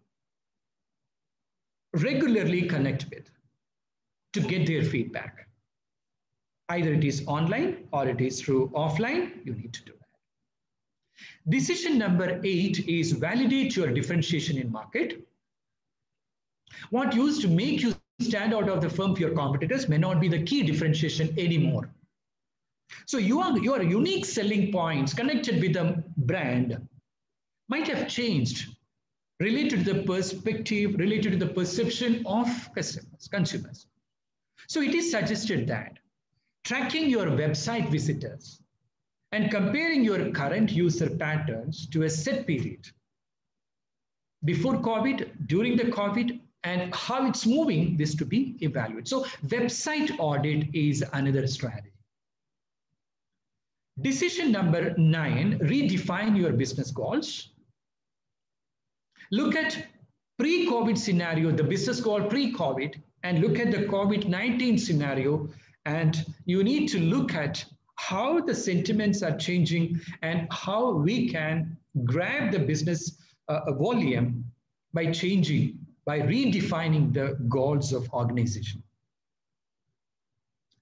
Regularly connect with to get their feedback. Either it is online or it is through offline, you need to do that. Decision number 8 is validate your differentiation in market. What used to make you stand out of the firm for your competitors may not be the key differentiation anymore. So your unique selling points connected with the brand might have changed related to the perspective, related to the perception of consumers. So it is suggested that tracking your website visitors and comparing your current user patterns to a set period before COVID, during the COVID, and how it's moving, this to be evaluated. So website audit is another strategy. Decision number 9, redefine your business goals. Look at pre-COVID scenario, the business goal pre-COVID, and look at the COVID-19 scenario. And you need to look at how the sentiments are changing and how we can grab the business volume by changing, by redefining the goals of organization.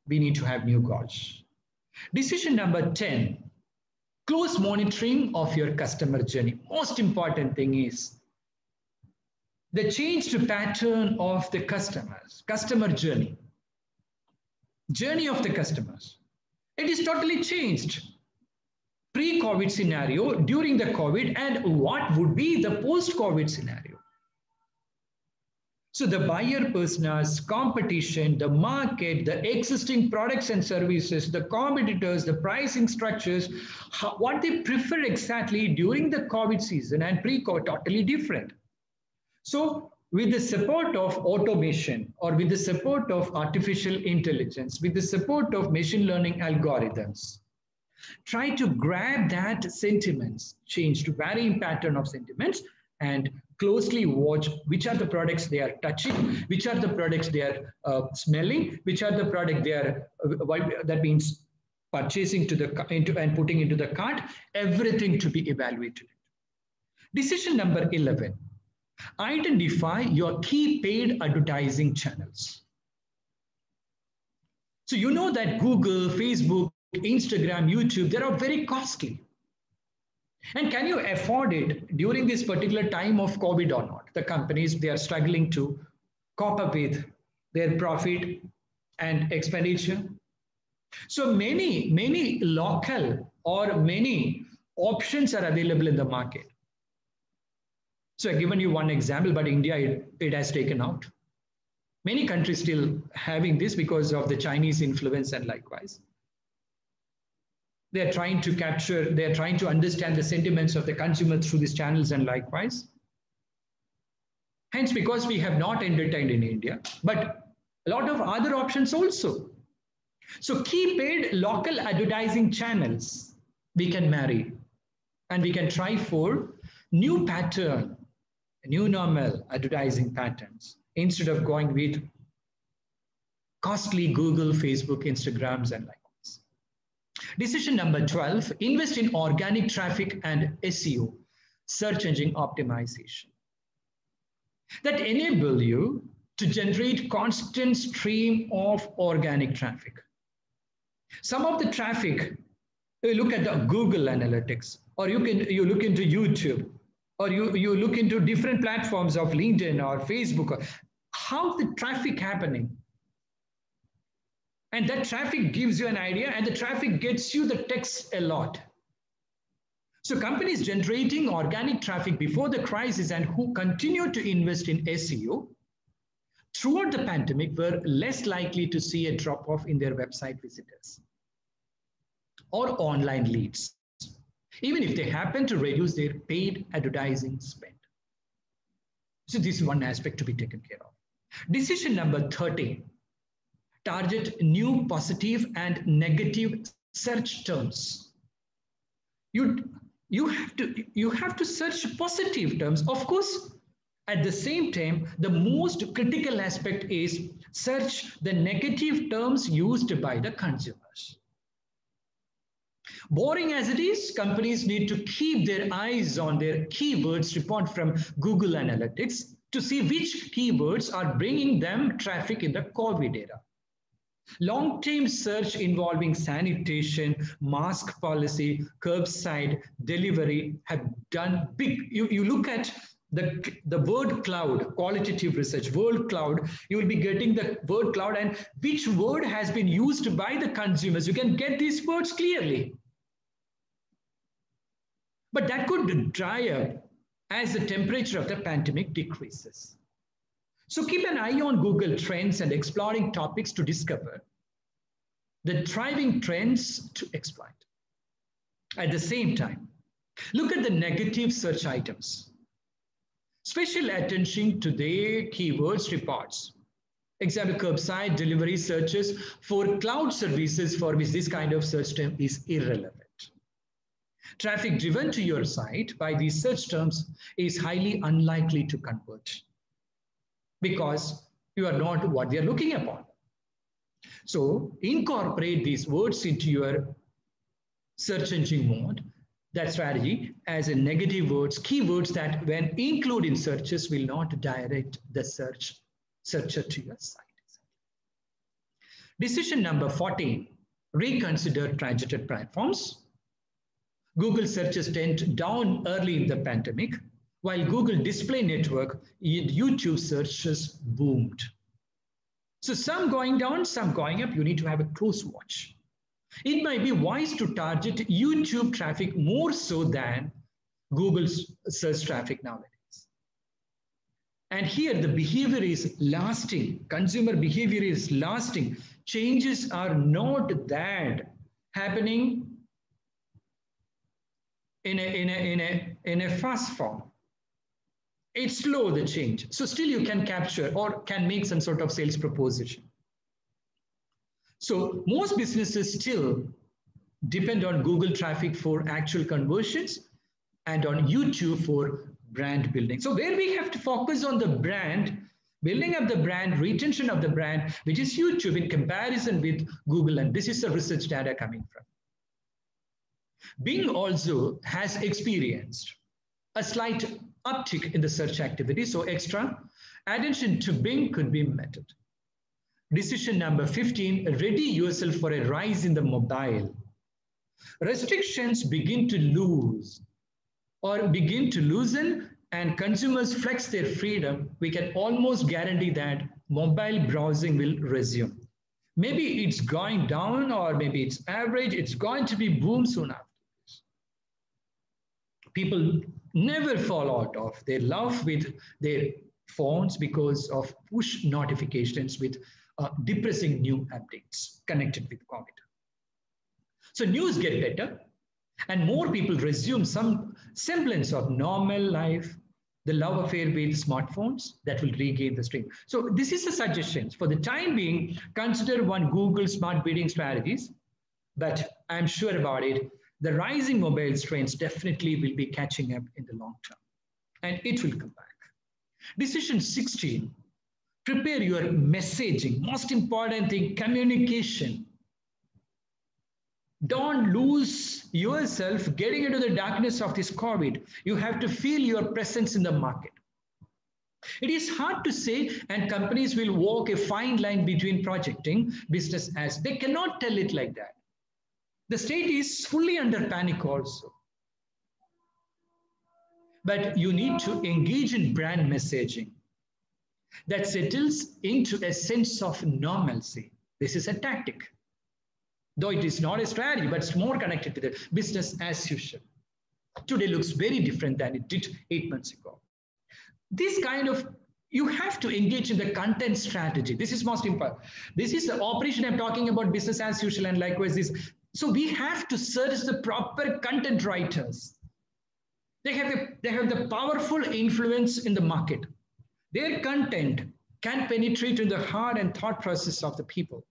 We need to have new goals. Decision number 10, close monitoring of your customer journey. Most important thing is the change to pattern of the customers, customer journey of the customers. It is totally changed. Pre-COVID scenario, during the COVID, and what would be the post-COVID scenario. So the buyer personas, competition, the market, the existing products and services, the competitors, the pricing structures, what they prefer exactly during the COVID season and pre-COVID, totally different. So with the support of automation or with the support of artificial intelligence, with the support of machine learning algorithms, try to grab that sentiments, change to varying pattern of sentiments, and closely watch which are the products they are touching, which are the products they are smelling, which are the product they are, that means purchasing to the into and putting into the cart, everything to be evaluated. Decision number 11, identify your key paid advertising channels. So you know that Google, Facebook, Instagram, YouTube, they are very costly. And can you afford it during this particular time of COVID or not? The companies, they are struggling to cope up with their profit and expenditure. So many local or many options are available in the market. So I've given you one example, but India, it has taken out. Many countries still having this because of the Chinese influence and likewise. They're trying to capture, they're trying to understand the sentiments of the consumer through these channels and likewise. Hence, because we have not entertained in India, but a lot of other options also. So key paid local advertising channels we can marry, and we can try for new pattern, new normal advertising patterns instead of going with costly Google, Facebook, Instagrams and likewise. Decision number 12, invest in organic traffic and SEO, search engine optimization, that enable you to generate constant stream of organic traffic. Some of the traffic, you look at the Google Analytics, or you look into YouTube, or you look into different platforms of LinkedIn or Facebook, how the traffic happening. And that traffic gives you an idea, and the traffic gets you the text a lot. So companies generating organic traffic before the crisis and who continue to invest in SEO throughout the pandemic were less likely to see a drop-off in their website visitors or online leads, even if they happen to reduce their paid advertising spend. So this is one aspect to be taken care of. Decision number 13, target new positive and negative search terms. You have to search positive terms. Of course, at the same time, the most critical aspect is search the negative terms used by the consumers. Boring as it is, companies need to keep their eyes on their keywords report from Google Analytics to see which keywords are bringing them traffic in the COVID era. Long-term search involving sanitation, mask policy, curbside delivery have done big. You look at the word cloud, qualitative research, word cloud, you will be getting the word cloud and which word has been used by the consumers. You can get these words clearly. But that could dry up as the temperature of the pandemic decreases. So keep an eye on Google Trends and exploring topics to discover the thriving trends to exploit. At the same time, look at the negative search items. Special attention to the keywords reports. Example, curbside delivery searches for cloud services for which this kind of search term is irrelevant. Traffic driven to your site by these search terms is highly unlikely to convert because you are not what they are looking upon. So incorporate these words into your search engine mode, that strategy as a negative words, keywords that when included in searches will not direct the searcher to your site. Decision number 14, reconsider targeted platforms. Google searches turned down early in the pandemic, while Google Display Network and YouTube searches boomed. So some going down, some going up, you need to have a close watch. It might be wise to target YouTube traffic more so than Google's search traffic nowadays. And here the behavior is lasting, consumer behavior is lasting. Changes are not that happening in a fast form. It's slow, the change. So still you can capture or can make some sort of sales proposition. So most businesses still depend on Google traffic for actual conversions and on YouTube for brand building. So where we have to focus on the brand, building up the brand, retention of the brand, which is YouTube in comparison with Google. And this is the research data coming from. Bing also has experienced a slight uptick in the search activity. So extra attention to Bing could be meted. Decision number 15, ready yourself for a rise in the mobile. Restrictions begin to loosen and consumers flex their freedom, we can almost guarantee that mobile browsing will resume. Maybe it's going down or maybe it's average. It's going to be boom soon after this. People never fall out of their love with their phones because of push notifications with depressing new updates connected with COVID. So news get better and more people resume some semblance of normal life, the love affair with smartphones that will regain the stream. So this is a suggestion. For the time being, consider one Google smart bidding strategies, but I'm sure about it, the rising mobile trends definitely will be catching up in the long term and it will come back. Decision 16, prepare your messaging. Most important thing, communication. Don't lose yourself getting into the darkness of this COVID. You have to feel your presence in the market. It is hard to say, and companies will walk a fine line between projecting business as they cannot tell it like that. The state is fully under panic also. But you need to engage in brand messaging that settles into a sense of normalcy. This is a tactic. Though it is not a strategy, but it's more connected to the business as usual. Today looks very different than it did 8 months ago. This kind of, you have to engage in the content strategy. This is most important. This is the operation I'm talking about, business as usual, and likewise this. So we have to search the proper content writers. They have the powerful influence in the market. Their content can penetrate in the heart and thought process of the people.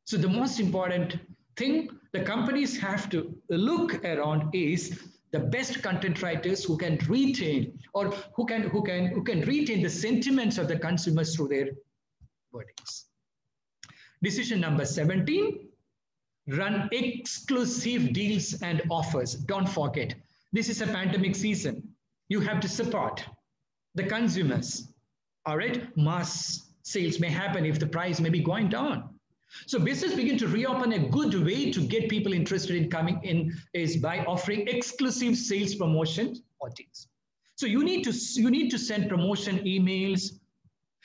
So the most important thing the companies have to look around is the best content writers who can retain or who can retain the sentiments of the consumers through their wordings. Decision number 17, run exclusive deals and offers. Don't forget, this is a pandemic season. You have to support the consumers. All right, mass sales may happen if the price may be going down. So business begin to reopen. A good way to get people interested in coming in is by offering exclusive sales promotions or deals. So you need to send promotion emails.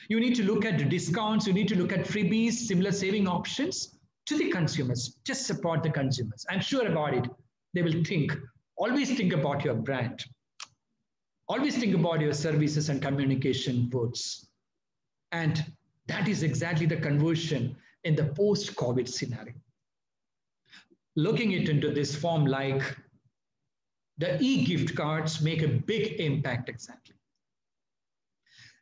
You need to look at discounts. You need to look at freebies, similar saving options to the consumers. Just support the consumers. I'm sure about it. They will think. Always think about your brand. Always think about your services and communication words. And that is exactly the conversion in the post-COVID scenario. Looking it into this form, like the e-gift cards make a big impact exactly.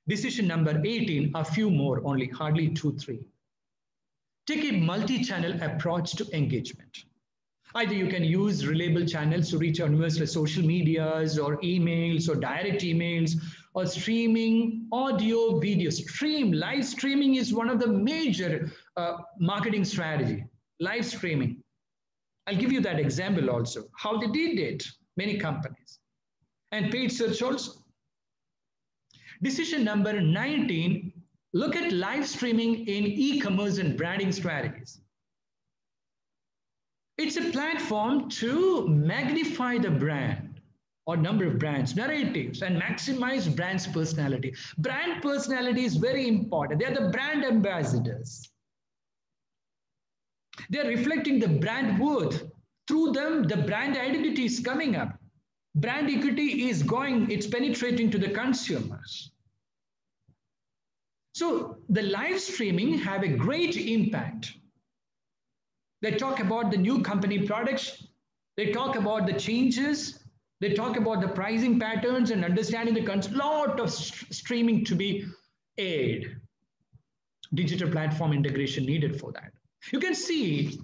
Decision number 18, a few more, only hardly 2-3. Take a multi-channel approach to engagement. Either you can use reliable channels to reach our viewers like social medias or emails or direct emails or streaming audio, video. Live streaming is one of the major marketing strategy, live streaming. I'll give you that example also, how they did it, many companies. And paid search also. Decision number 19, look at live streaming in e-commerce and branding strategies. It's a platform to magnify the brand or number of brands, narratives, and maximize brand's personality. Brand personality is very important. They are the brand ambassadors. They are reflecting the brand worth. Through them, the brand identity is coming up. Brand equity is going, it's penetrating to the consumers. So the live streaming have a great impact. They talk about the new company products. They talk about the changes They talk about the pricing patterns and understanding the lot of streaming to be aired. Digital platform integration needed for that. You can see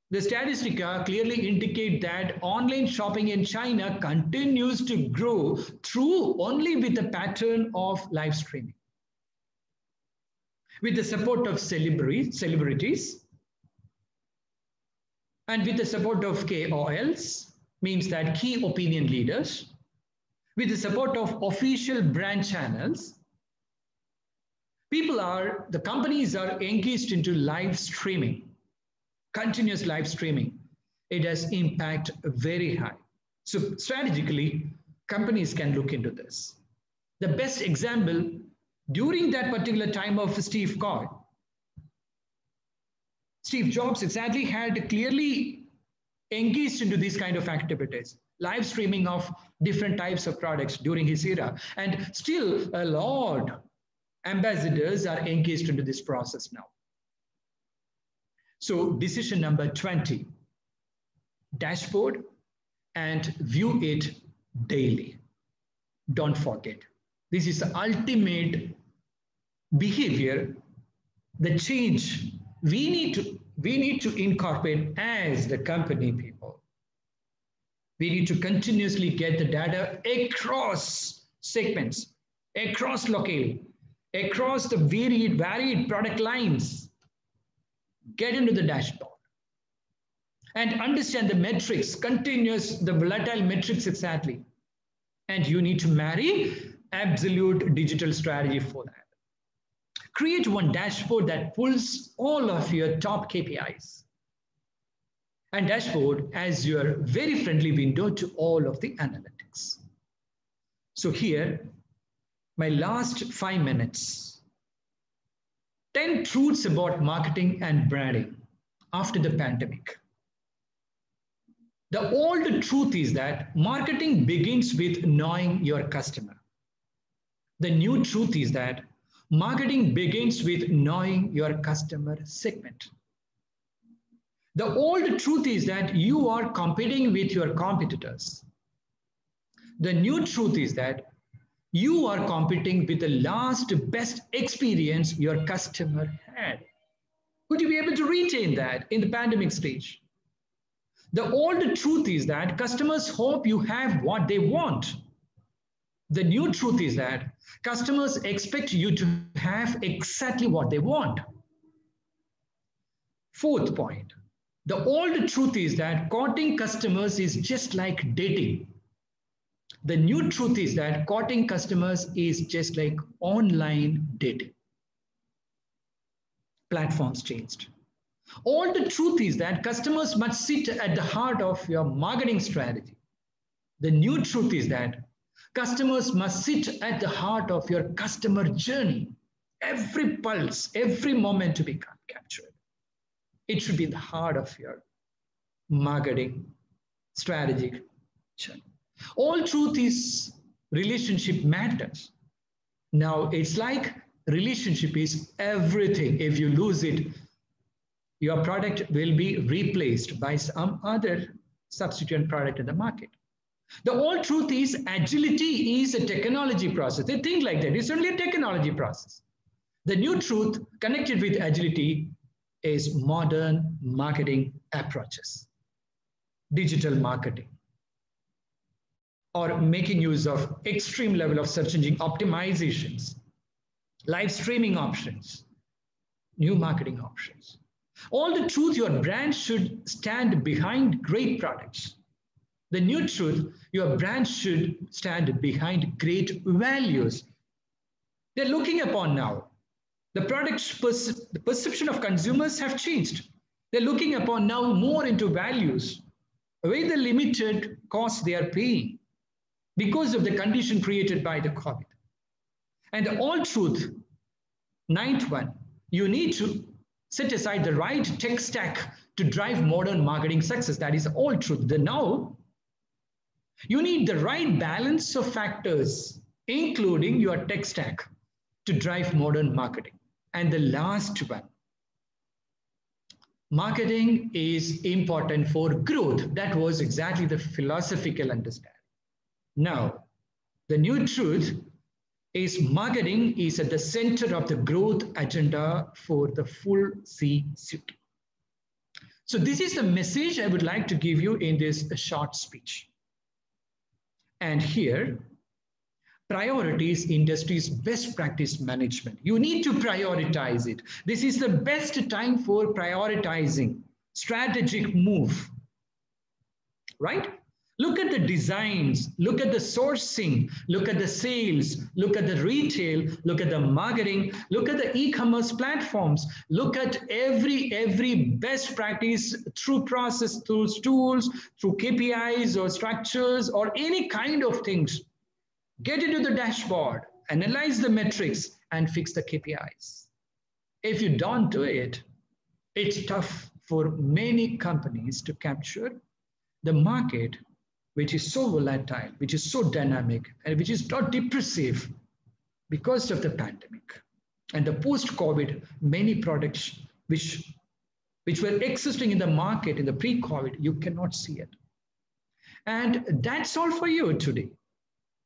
the Statistica clearly indicate that online shopping in China continues to grow through only with the pattern of live streaming. With the support of celebrities and with the support of KOLs, means that key opinion leaders, with the support of official brand channels, the companies are engaged into live streaming, continuous live streaming. It has impact very high. So strategically, companies can look into this. The best example, during that particular time of Steve Jobs exactly had clearly engaged into these kind of activities, live streaming of different types of products during his era. And still a lot ambassadors are engaged into this process now. So decision number 20, dashboard and view it daily. Don't forget, this is the ultimate behavior, the change we need to incorporate as the company people. We need to continuously get the data across segments, across locale, across the varied product lines. Get into the dashboard and understand the metrics, the volatile metrics exactly. And you need to marry absolute digital strategy for that. Create one dashboard that pulls all of your top KPIs. And dashboard as your very friendly window to all of the analytics. So here, my last 5 minutes. 10 truths about marketing and branding after the pandemic. The old truth is that marketing begins with knowing your customer. The new truth is that marketing begins with knowing your customer segment. The old truth is that you are competing with your competitors. The new truth is that you are competing with the last best experience your customer had. Would you be able to retain that in the pandemic stage? The old truth is that customers hope you have what they want. The new truth is that customers expect you to have exactly what they want. Fourth point, the old truth is that courting customers is just like dating. The new truth is that courting customers is just like online dating. Platforms changed. All the truth is that customers must sit at the heart of your marketing strategy. The new truth is that customers must sit at the heart of your customer journey. Every pulse, every moment to be captured. It should be in the heart of your marketing strategic journey. All truth is relationship matters. Now it's like relationship is everything. If you lose it, your product will be replaced by some other substitute product in the market. The old truth is agility is a technology process. They think like that. It's only a technology process. The new truth connected with agility is modern marketing approaches, digital marketing, or making use of extreme level of search engine optimizations, live streaming options, new marketing options. All the truth, your brand should stand behind great products. The new truth, your brand should stand behind great values. They're looking upon now. The the perception of consumers have changed. They're looking upon now more into values, with the limited cost they are paying because of the condition created by the COVID. And the all truth, ninth one, you need to set aside the right tech stack to drive modern marketing success. That is all truth. The now, you need the right balance of factors, including your tech stack, to drive modern marketing. And the last one, marketing is important for growth. That was exactly the philosophical understanding. Now, the new truth is marketing is at the center of the growth agenda for the full C-suite. So this is the message I would like to give you in this short speech. And here, priorities industry's best practice management. You need to prioritize it. This is the best time for prioritizing, strategic move, right? Look at the designs, look at the sourcing, look at the sales, look at the retail, look at the marketing, look at the e-commerce platforms, look at every best practice through process, through tools, through KPIs or structures or any kind of things. Get into the dashboard, analyze the metrics and fix the KPIs. If you don't do it, it's tough for many companies to capture the market, which is so volatile, which is so dynamic, and which is not depressive because of the pandemic. And the post-COVID, many products which were existing in the market in the pre-COVID, you cannot see it. And that's all for you today.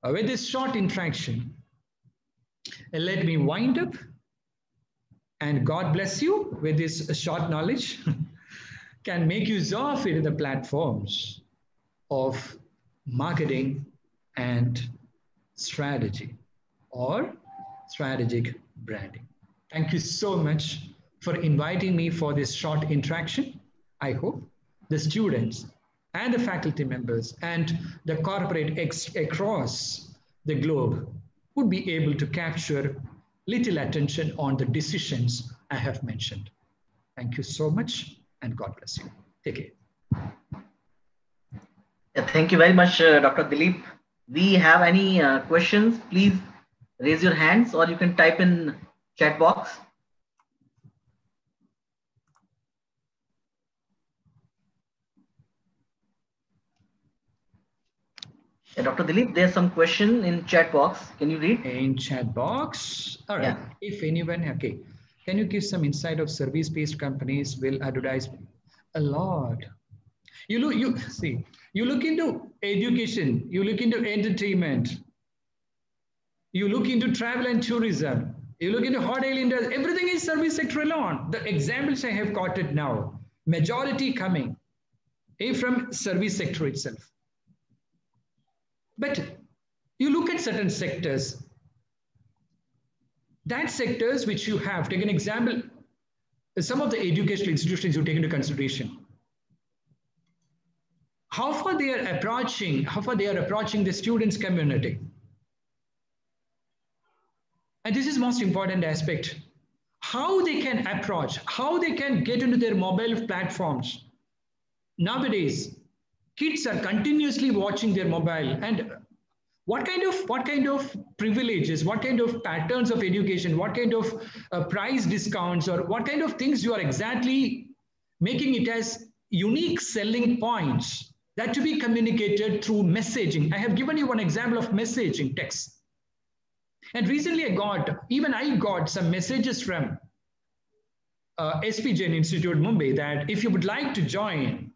With this short interaction, let me wind up, and God bless you with this short knowledge. Can make use of it in the platforms of marketing and strategy or strategic branding. Thank you so much for inviting me for this short interaction. I hope the students and the faculty members and the corporate across the globe would be able to capture little attention on the decisions I have mentioned. Thank you so much and God bless you. Take care. Thank you very much, Dr. Dilip. We have any questions? Please raise your hands or you can type in chat box. Dr. Dilip, there's some question in chat box. Can you read? In chat box. All right. Yeah. If anyone, okay. Can you give some insight of service-based companies will advertise a lot? You look into education, you look into entertainment, you look into travel and tourism, you look into hotel industry, everything is service sector alone. The examples I have quoted now, majority coming from service sector itself. But you look at certain sectors, that sectors which you have, take an example, some of the educational institutions you take into consideration. How far they are approaching the students' community. And this is most important aspect. How they can approach, how they can get into their mobile platforms. Nowadays, kids are continuously watching their mobile, and what kind of privileges, what kind of patterns of education, what kind of price discounts, or what kind of things you are exactly making it as unique selling points that to be communicated through messaging. I have given you one example of messaging text. And recently I got some messages from SP Jain Institute, Mumbai, that if you would like to join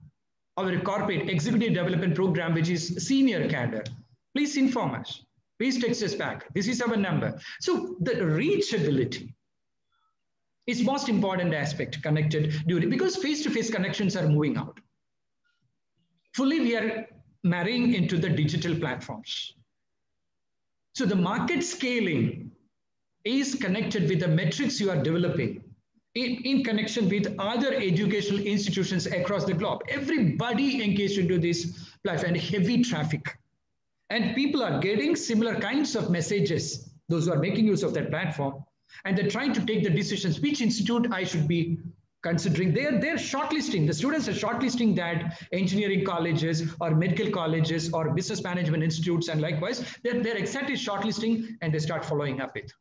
our corporate executive development program, which is senior cadre, please inform us. Please text us back. This is our number. So the reachability is most important aspect connected during, because face-to-face connections are moving out. Fully, we are marrying into the digital platforms. So the market scaling is connected with the metrics you are developing in connection with other educational institutions across the globe. Everybody engaged into this platform and heavy traffic. And people are getting similar kinds of messages, those who are making use of that platform, and they're trying to take the decisions, which institute I should be considering. They're shortlisting, the students are shortlisting that engineering colleges or medical colleges or business management institutes, and likewise, they're exactly shortlisting and they start following up with,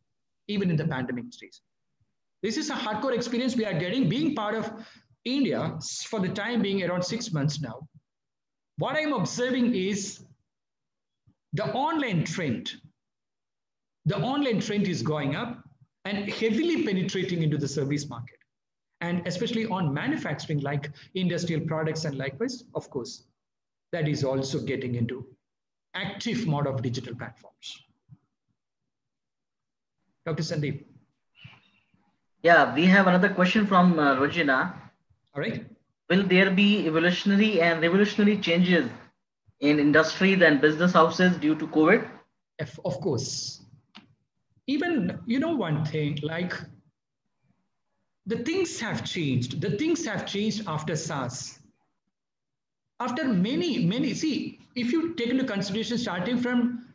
even in the pandemic stage. This is a hardcore experience we are getting, being part of India for the time being around 6 months now. What I'm observing is the online trend is going up and heavily penetrating into the service market, and especially on manufacturing like industrial products and likewise, of course, that is also getting into active mode of digital platforms. Dr. Sandeep. Yeah, we have another question from Rojina. All right. Will there be evolutionary and revolutionary changes in industries and business houses due to COVID? Of course. Even, you know, one thing, like the things have changed. The things have changed after SARS. After many, see, if you take into consideration starting from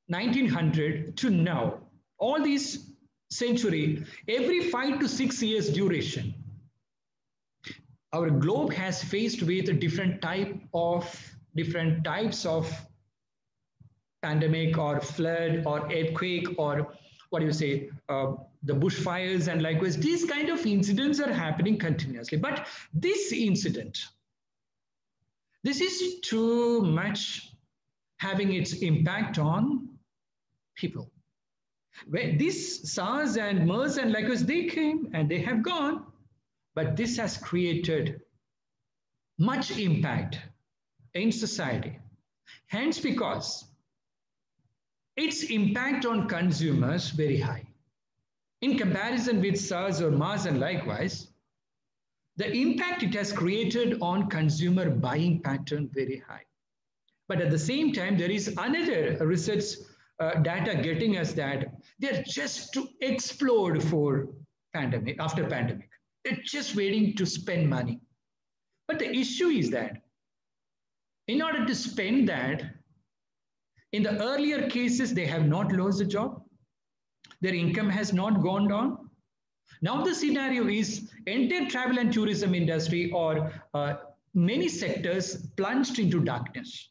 1900 to now, all these century, every 5 to 6 years duration, our globe has faced with different types of pandemic or flood or earthquake or what do you say, the bushfires and likewise, these kind of incidents are happening continuously. But this incident, this is too much having its impact on people. When this SARS and MERS and likewise, they came and they have gone, but this has created much impact in society. Hence, because its impact on consumers very high. In comparison with SARS or MERS and likewise, the impact it has created on consumer buying pattern very high. But at the same time, there is another research data getting us that they're just to explode for pandemic, after pandemic. They're just waiting to spend money. But the issue is that in order to spend that, in the earlier cases, they have not lost the job. Their income has not gone down. Now the scenario is entire travel and tourism industry or many sectors plunged into darkness.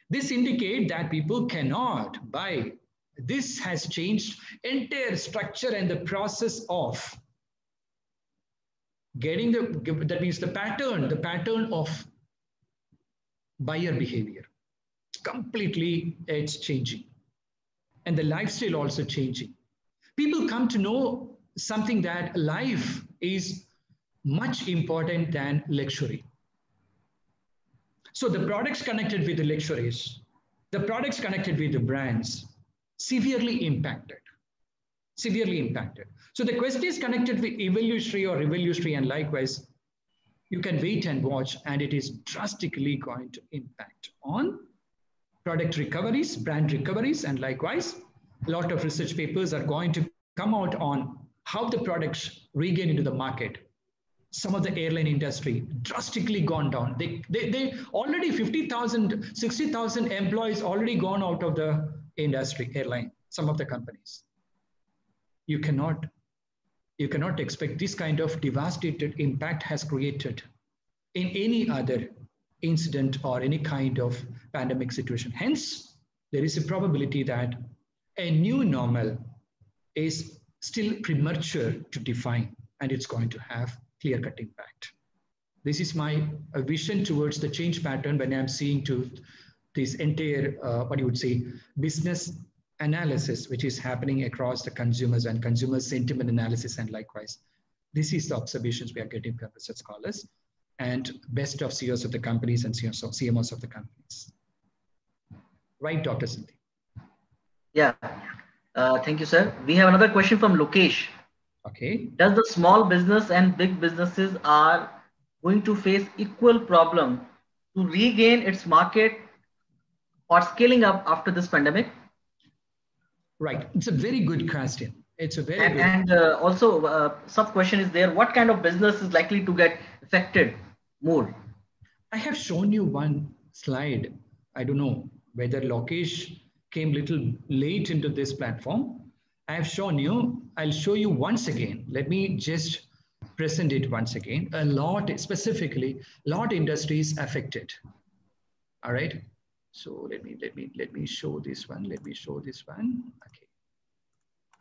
This indicates that people cannot buy. This has changed entire structure and the process of getting that means the pattern of buyer behavior. Completely, it's changing. And the lifestyle also changing. People come to know something that life is much important than luxury. So the products connected with the luxuries, the products connected with the brands, severely impacted. Severely impacted. So the question is connected with evolutionary or revolutionary, and likewise, you can wait and watch, and it is drastically going to impact on product recoveries, brand recoveries, and likewise, a lot of research papers are going to come out on how the products regain into the market. Some of the airline industry drastically gone down. They already 50,000, 60,000 employees already gone out of the industry, airline, some of the companies. You cannot expect this kind of devastated impact has created in any other incident or any kind of pandemic situation. Hence, there is a probability that a new normal is still premature to define, and it's going to have clear-cut impact. This is my vision towards the change pattern when I'm seeing to this entire, what you would say, business analysis, which is happening across the consumers and consumer sentiment analysis, and likewise. This is the observations we are getting from research scholars and best of CEOs of the companies and CMOs of the companies. Right, Dr. Sandeep? Yeah, thank you, sir. We have another question from Lokesh. Okay. Does the small business and big businesses are going to face equal problem to regain its market or scaling up after this pandemic? Right. It's a very good question. It's a very good. And also, sub question is there: what kind of business is likely to get affected more? I have shown you one slide. I don't know whether Lokesh came a little late into this platform. I have shown you. I'll show you once again. Let me just present it once again. A lot, specifically, lot industries affected. All right. So let me show this one. Let me show this one. Okay.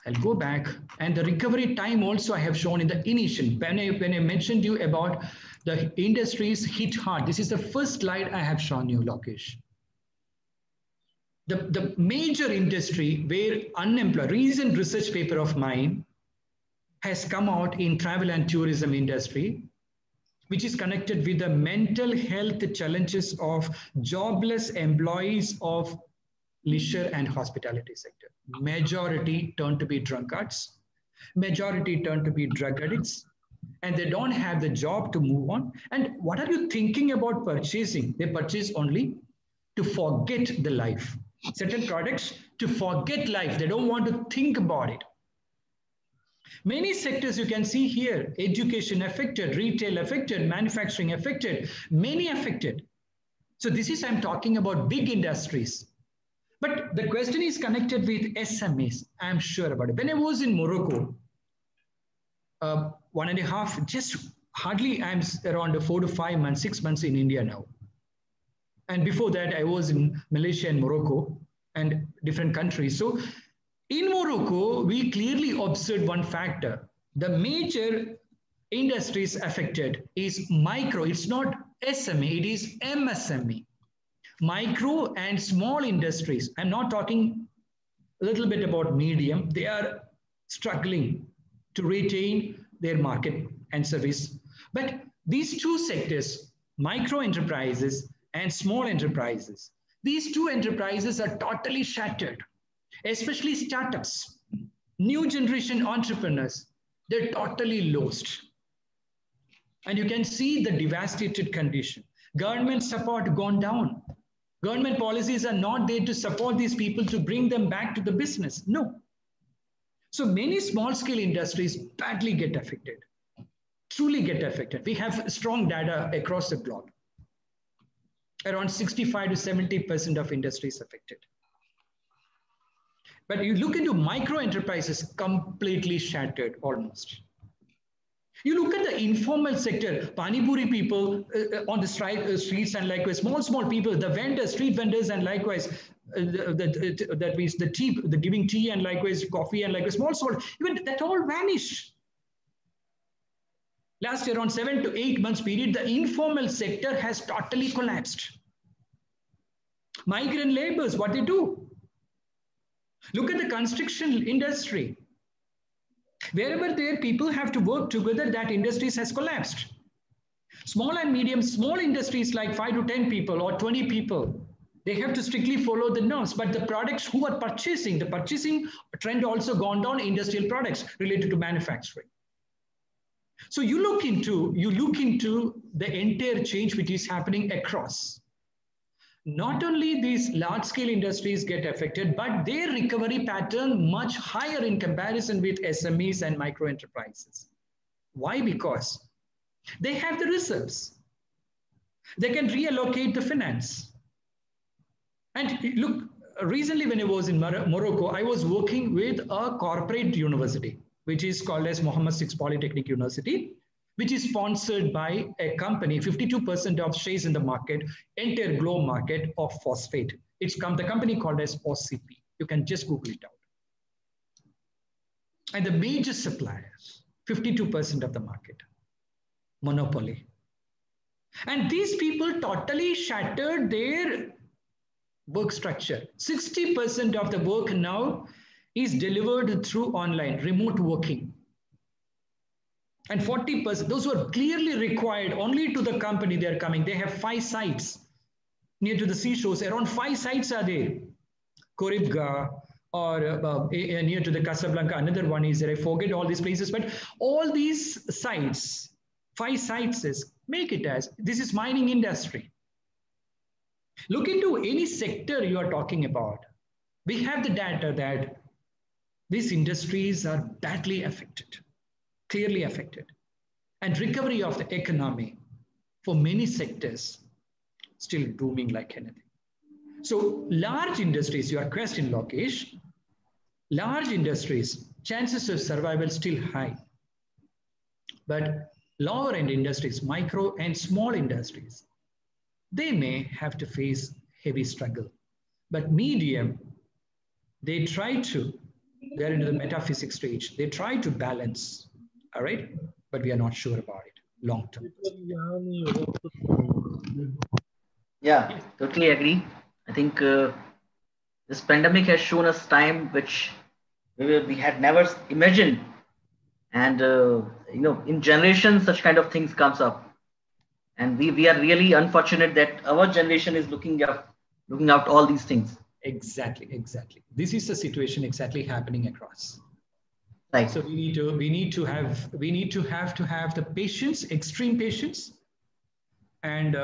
I'll go back, and the recovery time also I have shown in the initial. When I mentioned you about the industries hit hard. This is the first slide I have shown you, Lokesh. The major industry where unemployed, recent research paper of mine has come out in travel and tourism industry. which is connected with the mental health challenges of jobless employees of leisure and hospitality sector. Majority turn to be drunkards, majority turn to be drug addicts, and they don't have the job to move on. And what are you thinking about purchasing? They purchase only to forget the life. Certain products to forget life. They don't want to think about it. Many sectors you can see here, education affected, retail affected, manufacturing affected, many affected. So this is, I'm talking about big industries. But the question is connected with SMEs. I'm sure about it. When I was in Morocco, 1.5, just hardly, I'm around 4 to 5 months, 6 months in India now. And before that, I was in Malaysia and Morocco and different countries. So in Morocco, we clearly observed one factor. The major industries affected is micro. It's not SME, it is MSME. Micro and small industries. I'm not talking a little bit about medium. They are struggling to retain their market and service. But these two sectors, micro enterprises and small enterprises, these two enterprises are totally shattered. Especially startups, new generation entrepreneurs, they're totally lost. And you can see the devastated condition. Government support gone down. Government policies are not there to support these people to bring them back to the business. No. So many small scale industries badly get affected, truly get affected. We have strong data across the globe. Around 65 to 70% of industries affected. But you look into micro enterprises, completely shattered almost. You look at the informal sector, Pani Puri people on the streets and likewise, small people, the vendors, street vendors and likewise, that means the tea, the giving tea and likewise coffee and likewise, small, even that all vanished. Last year, around 7 to 8 months period, the informal sector has totally collapsed. Migrant laborers, what they do? Look at the construction industry. Wherever there people have to work together, that industries has collapsed. Small and medium, small industries like 5 to 10 people or 20 people, they have to strictly follow the norms. But the products who are purchasing, the purchasing trend also gone down, industrial products related to manufacturing. So you look into the entire change which is happening across. Not only these large-scale industries get affected, but their recovery pattern much higher in comparison with SMEs and micro enterprises. Why? Because they have the reserves. They can reallocate the finance. And look, recently when I was in Morocco, I was working with a corporate university, which is called as Mohammed VI Polytechnic University, which is sponsored by a company, 52% of shares in the market, entire global market of phosphate. It's the company called as OCP. You can just Google it out. And the major suppliers, 52% of the market, monopoly. And these people totally shattered their work structure. 60% of the work now is delivered through online, remote working. And 40%, those who are clearly required only to the company they are coming. They have 5 sites near to the seashores. Around 5 sites are there. Koribga or near to the Casablanca. Another one is there. I forget all these places. But all these sites, 5 sites is, make it as, this is mining industry. Look into any sector you are talking about. We have the data that these industries are badly affected. Clearly affected. And recovery of the economy for many sectors still booming like anything. So large industries, your question, Lokesh, large industries, chances of survival still high. But lower end industries, micro and small industries, they may have to face heavy struggle. But medium, they're into the metaphysics stage. They try to balance. All right, but we are not sure about it long term. Yeah, totally agree. I think this pandemic has shown us time which we had never imagined, and in generations such kind of things comes up. And we are really unfortunate that our generation is looking out all these things. Exactly. This is the situation exactly happening across. Right. So we need to have the patience, extreme patience, and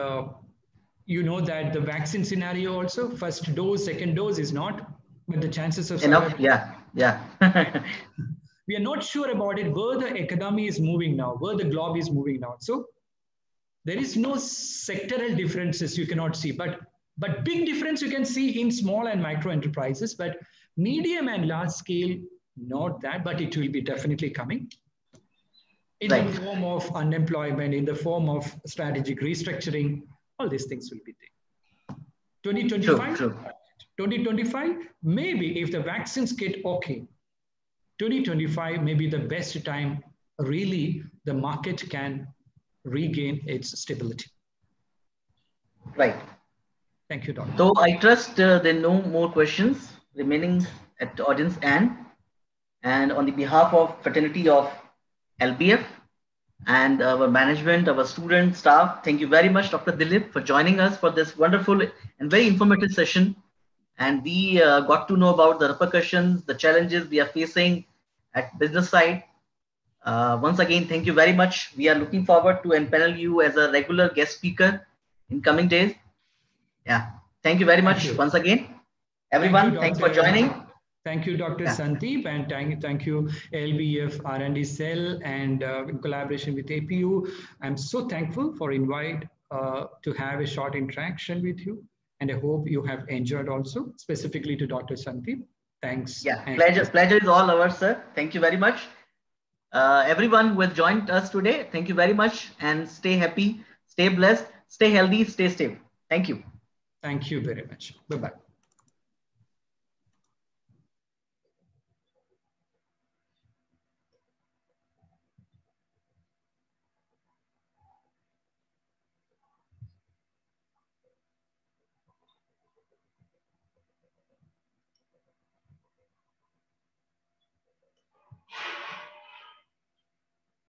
you know that the vaccine scenario also, first dose, second dose is not, but the chances of enough. survival. Yeah. We are not sure about it, where the economy is moving now, where the globe is moving now. So there is no sectoral differences you cannot see, but big difference you can see in small and micro enterprises, but medium and large scale, not that, but it will be definitely coming in the form of unemployment, in the form of strategic restructuring. All these things will be there. 2025, maybe if the vaccines get okay, 2025 may be the best time really the market can regain its stability. Right. Thank you, Doctor. So I trust there are no more questions remaining at the audience end. And on the behalf of fraternity of LBF and our management, our student staff, thank you very much, Dr. Dilip, for joining us for this wonderful and very informative session. And we got to know about the repercussions, the challenges we are facing at business side. Once again, thank you very much. We are looking forward to empanel you as a regular guest speaker in coming days. Yeah, thank you very much once again. Everyone, thanks for joining. Thank you, Dr. Sandeep, and thank you, LBF R&D Cell, and in collaboration with APU. I'm so thankful for invite to have a short interaction with you, and I hope you have enjoyed also, specifically to Dr. Sandeep. Thanks. Yeah, pleasure is all ours, sir. Thank you very much. Everyone who has joined us today, thank you very much, and stay happy, stay blessed, stay healthy, stay safe. Thank you. Thank you very much. Bye-bye.